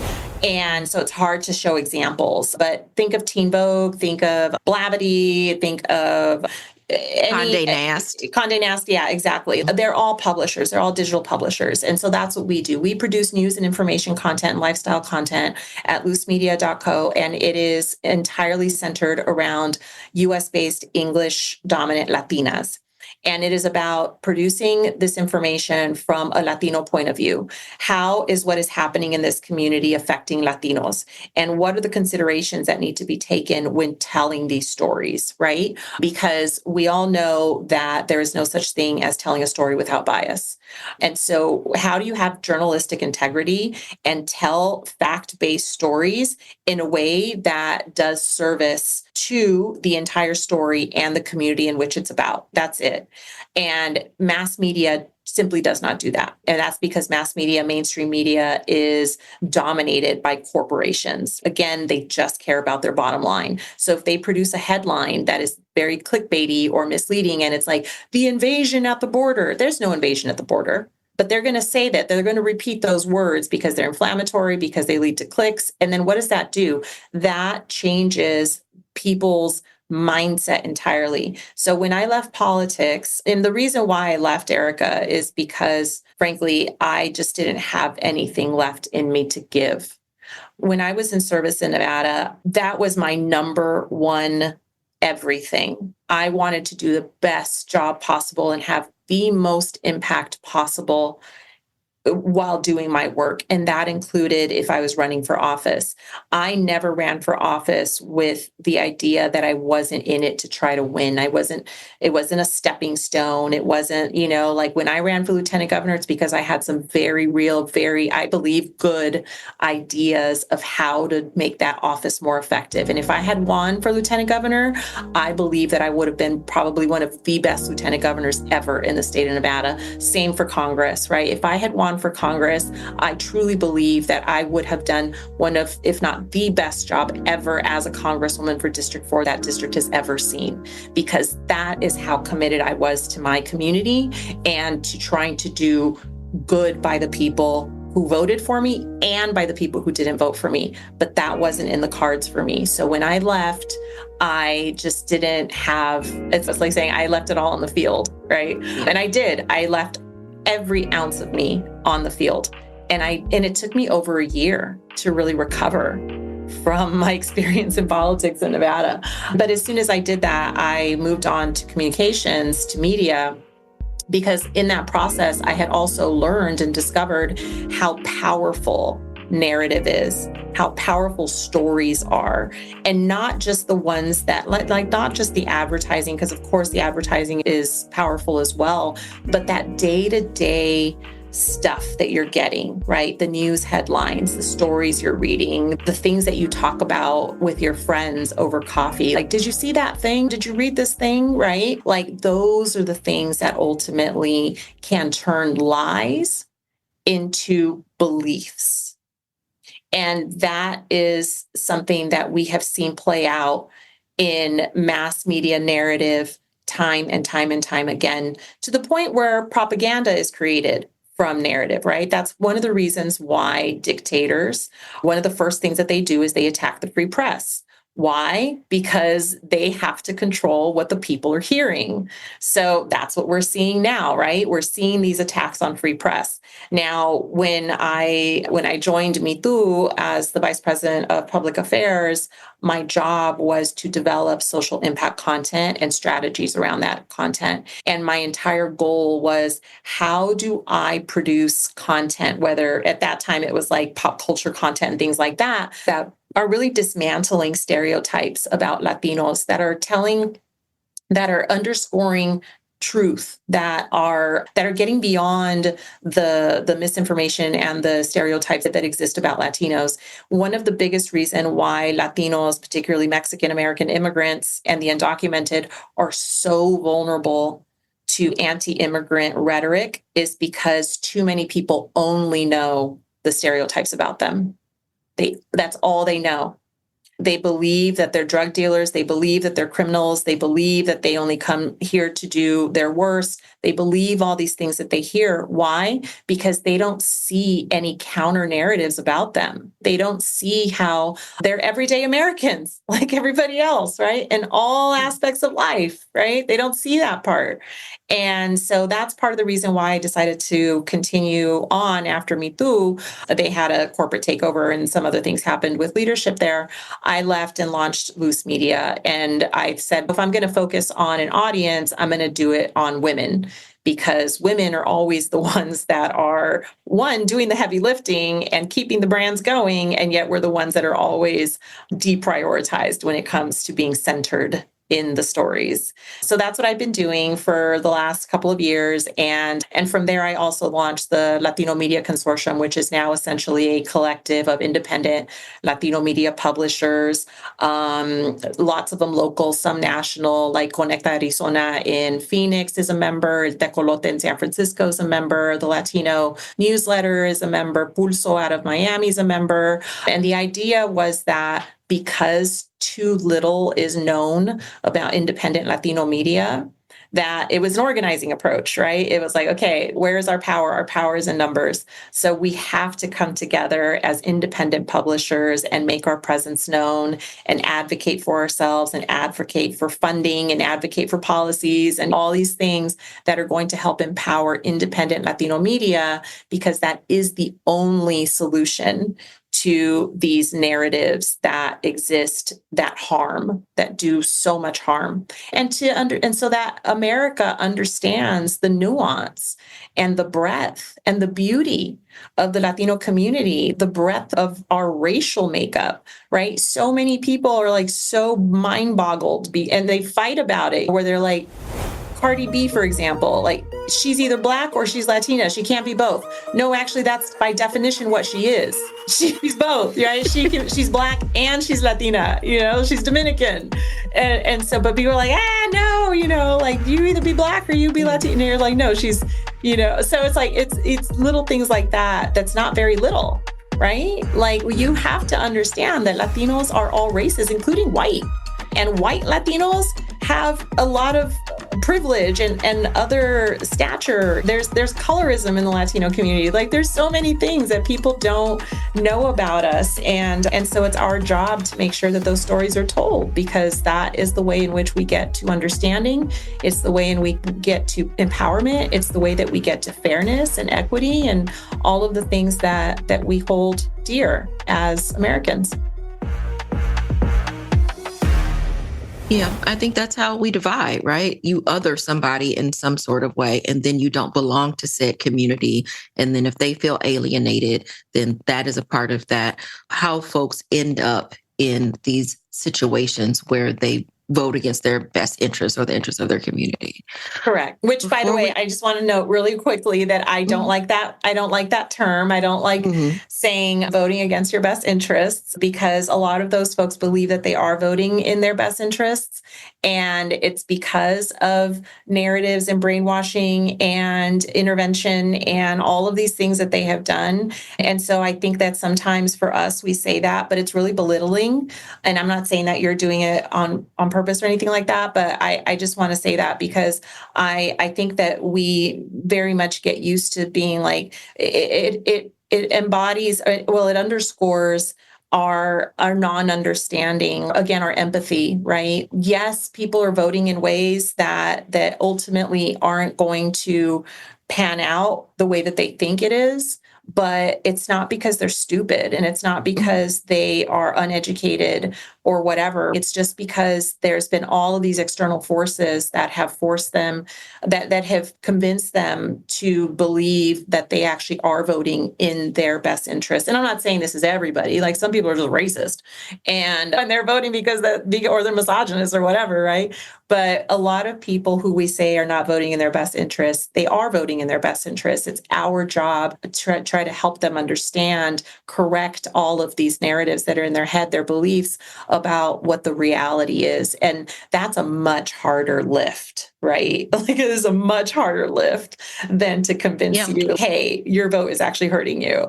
And so it's hard to show examples. But think of Teen Vogue, think of Blavity, think of Condé Nast. Condé Nast, yeah, exactly. They're all publishers. They're all digital publishers. And so that's what we do. We produce news and information content and lifestyle content at loosemedia.co, and it is entirely centered around US-based English-dominant Latinas. And it is about producing this information from a Latino point of view. How is what is happening in this community affecting Latinos? And what are the considerations that need to be taken when telling these stories, right? Because we all know that there is no such thing as telling a story without bias. And so how do you have journalistic integrity and tell fact-based stories in a way that does service to the entire story and the community in which it's about? That's it. And mass media simply does not do that. And that's because mass media, mainstream media, is dominated by corporations. Again, they just care about their bottom line. So if they produce a headline that is very clickbaity or misleading, and it's like, the invasion at the border, there's no invasion at the border. But they're going to say that, they're going to repeat those words because they're inflammatory, because they lead to clicks. And then what does that do? That changes people's mindset entirely. So when I left politics, and the reason why I left, Erika, is because, frankly, I just didn't have anything left in me to give. When I was in service in Nevada, that was my number one everything. I wanted to do the best job possible and have the most impact possible while doing my work. And that included if I was running for office. I never ran for office with the idea that I wasn't in it to try to win. It wasn't a stepping stone. It wasn't, like when I ran for lieutenant governor, it's because I had some very real, very, I believe, good ideas of how to make that office more effective. And if I had won for lieutenant governor, I believe that I would have been probably one of the best lieutenant governors ever in the state of Nevada. Same for Congress, right? If I had won for Congress, I truly believe that I would have done one of, if not the best job ever as a congresswoman for District 4 that district has ever seen, because that is how committed I was to my community and to trying to do good by the people who voted for me and by the people who didn't vote for me. But that wasn't in the cards for me. So when I left, I just didn't have, it's like saying I left it all on the field, right? And I did. I left every ounce of me on the field. And it took me over a year to really recover from my experience in politics in Nevada. But as soon as I did that, I moved on to communications, to media, because in that process, I had also learned and discovered how powerful narrative is, how powerful stories are, and not just the ones that, not just the advertising, because of course the advertising is powerful as well, but that day-to-day stuff that you're getting, right? The news headlines, the stories you're reading, the things that you talk about with your friends over coffee. Like, did you see that thing? Did you read this thing? Right? Like, those are the things that ultimately can turn lies into beliefs. And that is something that we have seen play out in mass media narrative time and time and time again, to the point where propaganda is created from narrative, right? That's one of the reasons why dictators, one of the first things that they do is they attack the free press. Why? Because they have to control what the people are hearing. So that's what we're seeing now, right? We're seeing these attacks on free press. Now, when I joined Me Too as the Vice President of Public Affairs, my job was to develop social impact content and strategies around that content. And my entire goal was, how do I produce content, whether at that time it was like pop culture content and things like that, that are really dismantling stereotypes about Latinos, that are underscoring truth, that are getting beyond the misinformation and the stereotypes that exist about Latinos. One of the biggest reasons why Latinos, particularly Mexican American immigrants and the undocumented, are so vulnerable to anti-immigrant rhetoric is because too many people only know the stereotypes about them. That's all they know. They believe that they're drug dealers. They believe that they're criminals. They believe that they only come here to do their worst. They believe all these things that they hear. Why? Because they don't see any counter narratives about them. They don't see how they're everyday Americans like everybody else, right? In all aspects of life, right? They don't see that part. And so that's part of the reason why I decided to continue on after Me Too. They had a corporate takeover and some other things happened with leadership there. I left and launched Loose Media. And I said, if I'm going to focus on an audience, I'm going to do it on women, because women are always the ones that are, one, doing the heavy lifting and keeping the brands going. And yet we're the ones that are always deprioritized when it comes to being centered in the stories. So that's what I've been doing for the last couple of years. And from there, I also launched the Latino Media Consortium, which is now essentially a collective of independent Latino media publishers, lots of them local, some national, like Conecta Arizona in Phoenix is a member, Tecolote in San Francisco is a member, the Latino Newsletter is a member, Pulso out of Miami is a member. And the idea was that because too little is known about independent Latino media, that it was an organizing approach, right? It was like, okay, where is our power? Our power is in numbers. So we have to come together as independent publishers and make our presence known and advocate for ourselves and advocate for funding and advocate for policies and all these things that are going to help empower independent Latino media, because that is the only solution to these narratives that exist, that harm, that do so much harm, and so that America understands the nuance and the breadth and the beauty of the Latino community, the breadth of our racial makeup, right? So many people are like so mind boggled, and they fight about it, where they're like, Cardi B, for example, like, she's either Black or she's Latina. She can't be both. No, actually, that's by definition what she is. She's both, right? She's Black and she's Latina, she's Dominican. And so, but people are like, no, like, you either be Black or you be Latina. And you're like, no, she's, so it's like, it's little things like that. That's not very little, right? Like, you have to understand that Latinos are all races, including white. And white Latinos have a lot of privilege and other stature. There's colorism in the Latino community. Like, there's so many things that people don't know about us. And so it's our job to make sure that those stories are told, because that is the way in which we get to understanding. It's the way in we get to empowerment. It's the way that we get to fairness and equity and all of the things that we hold dear as Americans. Yeah, I think that's how we divide, right? You other somebody in some sort of way, and then you don't belong to said community. And then if they feel alienated, then that is a part of that, how folks end up in these situations where they vote against their best interests or the interests of their community. Correct. Which, by the way, I just want to note really quickly that I don't like that. I don't like that term. I don't like saying voting against your best interests, because a lot of those folks believe that they are voting in their best interests. And it's because of narratives and brainwashing and intervention and all of these things that they have done. And so I think that sometimes for us, we say that, but it's really belittling. And I'm not saying that you're doing it on purpose purpose or anything like that. But I just want to say that because I think that we very much get used to being like, it embodies, well, it underscores our non-understanding, again, our empathy, right? Yes, people are voting in ways that ultimately aren't going to pan out the way that they think it is. But it's not because they're stupid, and it's not because they are uneducated or whatever. It's just because there's been all of these external forces that have forced them, that have convinced them to believe that they actually are voting in their best interest. And I'm not saying this is everybody. Like, some people are just racist and they're voting because or they're misogynist or whatever, right? But a lot of people who we say are not voting in their best interest, they are voting in their best interest. It's our job to try to help them understand, correct all of these narratives that are in their head, their beliefs about what the reality is. And that's a much harder lift, right? Like, it is a much harder lift than to convince you, hey, your vote is actually hurting you,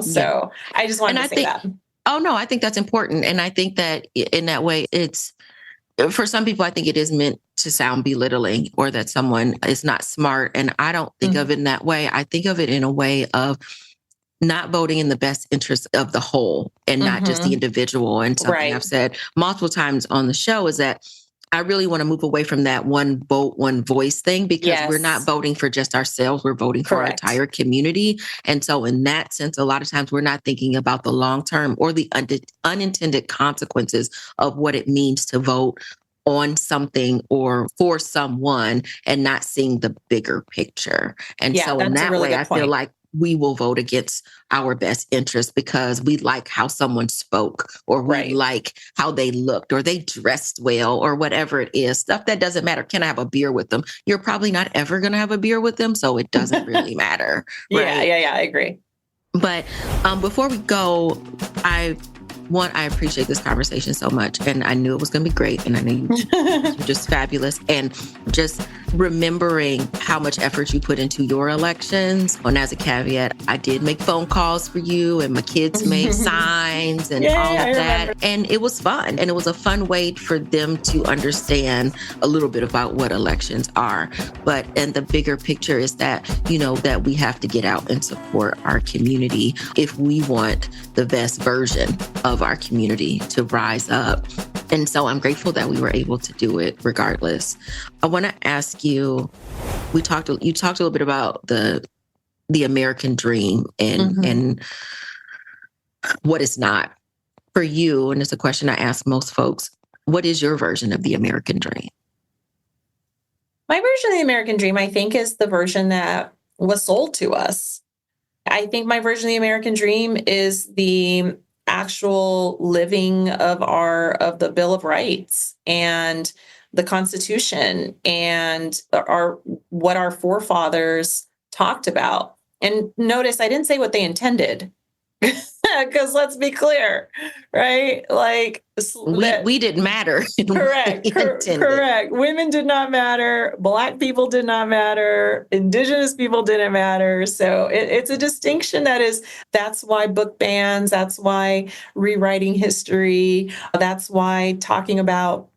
So I just wanted to say that. Oh, no, I think that's important. And I think that in that way, for some people, I think it is meant to sound belittling or that someone is not smart. And I don't think of it in that way. I think of it in a way of not voting in the best interest of the whole and not just the individual. And something I've said multiple times on the show is that I really want to move away from that one vote, one voice thing, because we're not voting for just ourselves. We're voting for our entire community. And so in that sense, a lot of times we're not thinking about the long term or the unintended consequences of what it means to vote on something or for someone and not seeing the bigger picture. And so in that way, I feel like we will vote against our best interest because we like how someone spoke or we like how they looked or they dressed well or whatever it is. Stuff that doesn't matter. Can I have a beer with them? You're probably not ever going to have a beer with them, so it doesn't really matter. Right? Yeah, I agree. But before we go, I appreciate this conversation so much. And I knew it was going to be great. And I knew you're just fabulous. And just remembering how much effort you put into your elections. And as a caveat, I did make phone calls for you and my kids made signs and all of that. And it was fun. And it was a fun way for them to understand a little bit about what elections are. And the bigger picture is that, that we have to get out and support our community if we want the best version of our community to rise up. And so I'm grateful that we were able to do it regardless. I want to ask you, you talked a little bit about the American dream and what it's not for you. And it's a question I ask most folks. What is your version of the American dream? My version of the American dream, I think, is the version that was sold to us. I think my version of the American dream is the actual living of the Bill of Rights and the Constitution and what our forefathers talked about. And notice I didn't say what they intended, because let's be clear, right? Like we didn't matter. Correct. Women did not matter. Black people did not matter. Indigenous people didn't matter. So it's a distinction that's why book bans. That's why rewriting history. That's why talking about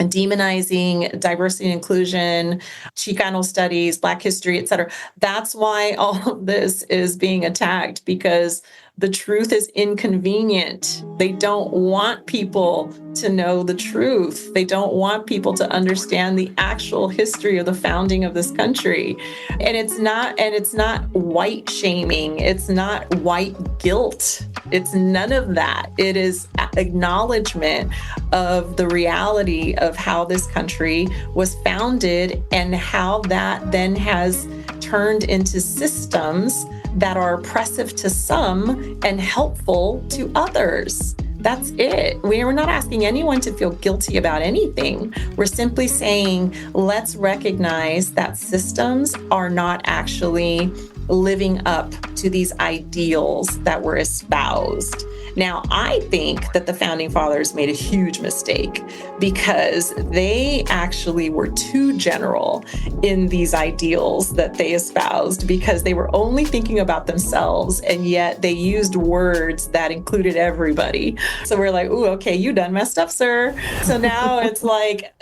and demonizing diversity and inclusion, Chicano studies, Black history, et cetera. That's why all of this is being attacked, because the truth is inconvenient. They don't want people to know the truth. They don't want people to understand the actual history of the founding of this country. And it's not white shaming. It's not white guilt. It's none of that. It is acknowledgement of the reality of how this country was founded and how that then has turned into systems that are oppressive to some and helpful to others. That's it. We're not asking anyone to feel guilty about anything. We're simply saying, let's recognize that systems are not actually living up to these ideals that were espoused. Now, I think that the founding fathers made a huge mistake because they actually were too general in these ideals that they espoused, because they were only thinking about themselves, and yet they used words that included everybody. So we're like, ooh, okay, you done messed up, sir. So now it's like,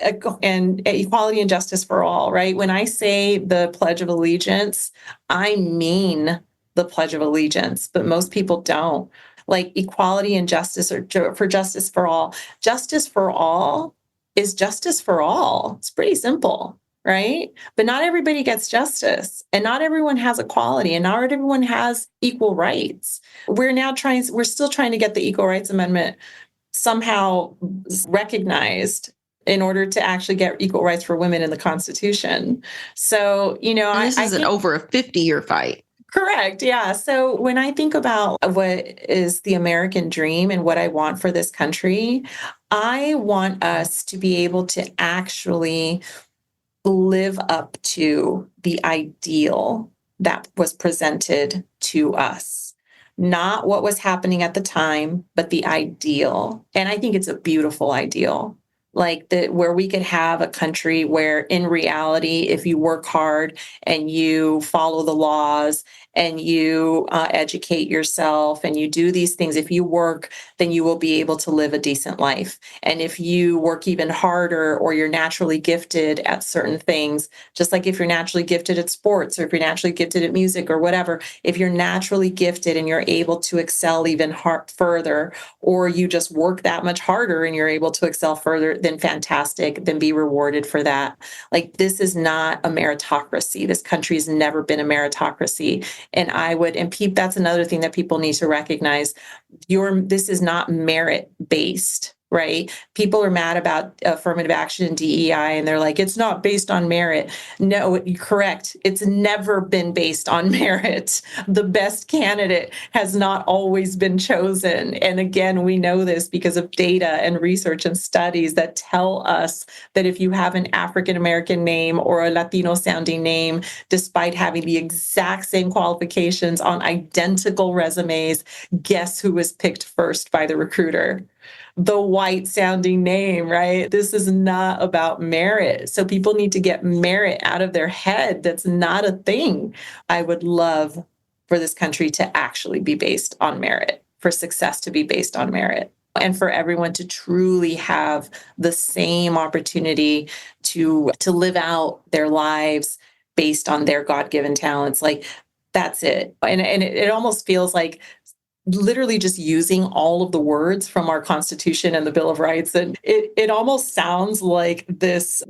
and equality and justice for all, right? When I say the Pledge of Allegiance, I mean the Pledge of Allegiance, but most people don't. Like equality and justice, or for justice for all. Justice for all is justice for all. It's pretty simple, right? But not everybody gets justice, and not everyone has equality, and not everyone has equal rights. We're still trying to get the Equal Rights Amendment somehow recognized in order to actually get equal rights for women in the Constitution. So, this is an over a 50-year fight. Correct. Yeah. So when I think about what is the American dream and what I want for this country, I want us to be able to actually live up to the ideal that was presented to us. Not what was happening at the time, but the ideal. And I think it's a beautiful ideal. Like where we could have a country where in reality, if you work hard and you follow the laws and you educate yourself and you do these things, if you work, then you will be able to live a decent life. And if you work even harder, or you're naturally gifted at certain things, just like if you're naturally gifted at sports, or if you're naturally gifted at music or whatever, if you're naturally gifted and you're able to excel even further, or you just work that much harder and you're able to excel further, then fantastic, then be rewarded for that. Like, this is not a meritocracy. This country's never been a meritocracy. And that's another thing that people need to recognize. This is not merit-based, right? People are mad about affirmative action and DEI, and they're like, it's not based on merit. No, correct. It's never been based on merit. The best candidate has not always been chosen. And again, we know this because of data and research and studies that tell us that if you have an African-American name or a Latino-sounding name, despite having the exact same qualifications on identical resumes, guess who was picked first by the recruiter? The white sounding name, right? This is not about merit. So people need to get merit out of their head. That's not a thing. I would love for this country to actually be based on merit, for success to be based on merit, and for everyone to truly have the same opportunity to live out their lives based on their God-given talents. Like, that's it. And it almost feels like literally just using all of the words from our Constitution and the Bill of Rights. And it almost sounds like this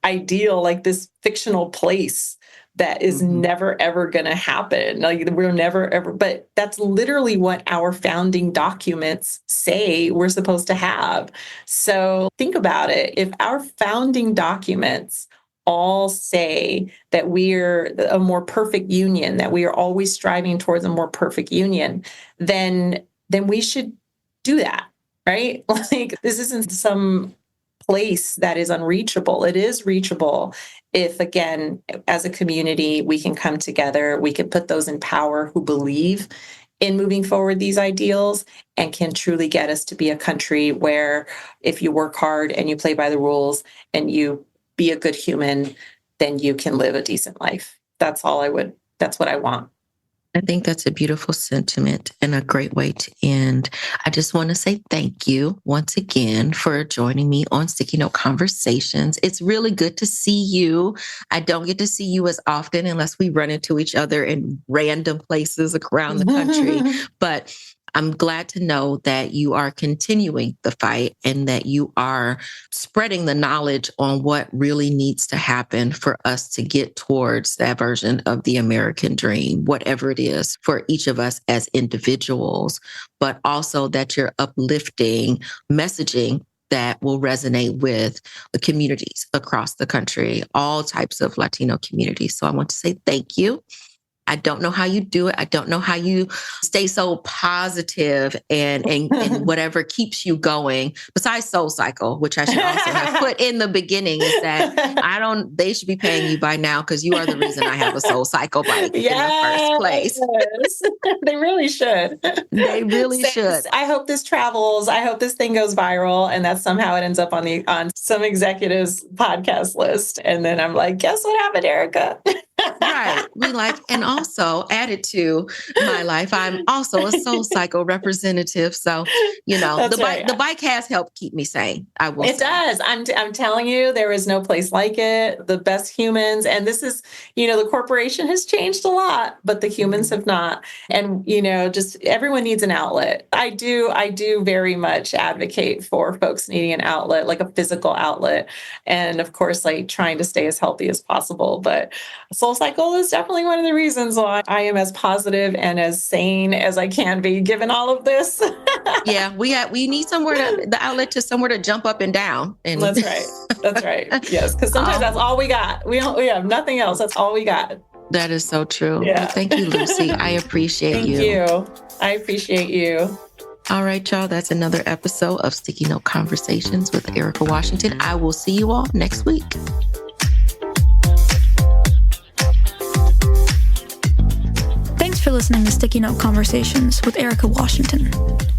ideal, like this fictional place that is never, ever going to happen. Like, we're never, ever, but that's literally what our founding documents say we're supposed to have. So think about it. If our founding documents all say that we're a more perfect union, that we are always striving towards a more perfect union, then we should do that, right? Like, this isn't some place that is unreachable. It is reachable if, again, as a community, we can come together, we can put those in power who believe in moving forward these ideals, and can truly get us to be a country where if you work hard and you play by the rules and you be a good human, then you can live a decent life. That's what I want. I think that's a beautiful sentiment and a great way to end. I just want to say thank you once again for joining me on Sticky Note Conversations. It's really good to see you. I don't get to see you as often unless we run into each other in random places around the country, but I'm glad to know that you are continuing the fight and that you are spreading the knowledge on what really needs to happen for us to get towards that version of the American dream, whatever it is for each of us as individuals, but also that you're uplifting messaging that will resonate with the communities across the country, all types of Latino communities. So I want to say thank you. I don't know how you do it. I don't know how you stay so positive and whatever keeps you going. Besides Soul Cycle, which I should also have put in the beginning, is that they should be paying you by now because you are the reason I have a Soul Cycle bike in the first place. They really should. They really should. I hope this travels. I hope this thing goes viral and that somehow it ends up on some executive's podcast list. And then I'm like, guess what happened, Erika? Right. And also added to my life, I'm also a Soul Cycle representative. So, the bike has helped keep me sane. I will say. It does. I'm telling you, there is no place like it. The best humans. And this is, the corporation has changed a lot, but the humans have not. And, just everyone needs an outlet. I do very much advocate for folks needing an outlet, like a physical outlet. And of course, like trying to stay as healthy as possible. But Soul Cycle is definitely one of the reasons why I am as positive and as sane as I can be, given all of this. Yeah, we need the outlet to somewhere to jump up and down. And That's right. Yes, because sometimes that's all we got. We have nothing else. That's all we got. That is so true. Yeah. Well, thank you, Lucy. I appreciate you. Thank you. I appreciate you. All right, y'all. That's another episode of Sticky Note Conversations with Erika Washington. I will see you all next week. Thanks for listening to Sticky Note Conversations with Erika Washington,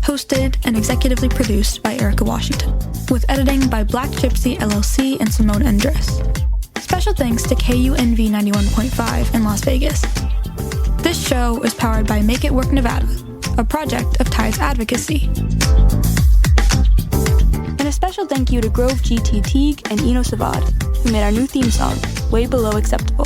hosted and executively produced by Erika Washington, with editing by Black Gypsy LLC and Simone Endres. Special thanks to KUNV 91.5 in Las Vegas. This show is powered by Make It Work Nevada, a project of Tides Advocacy. And a special thank you to Grove GT Teague and Eno Savad, who made our new theme song, Way Below Acceptable.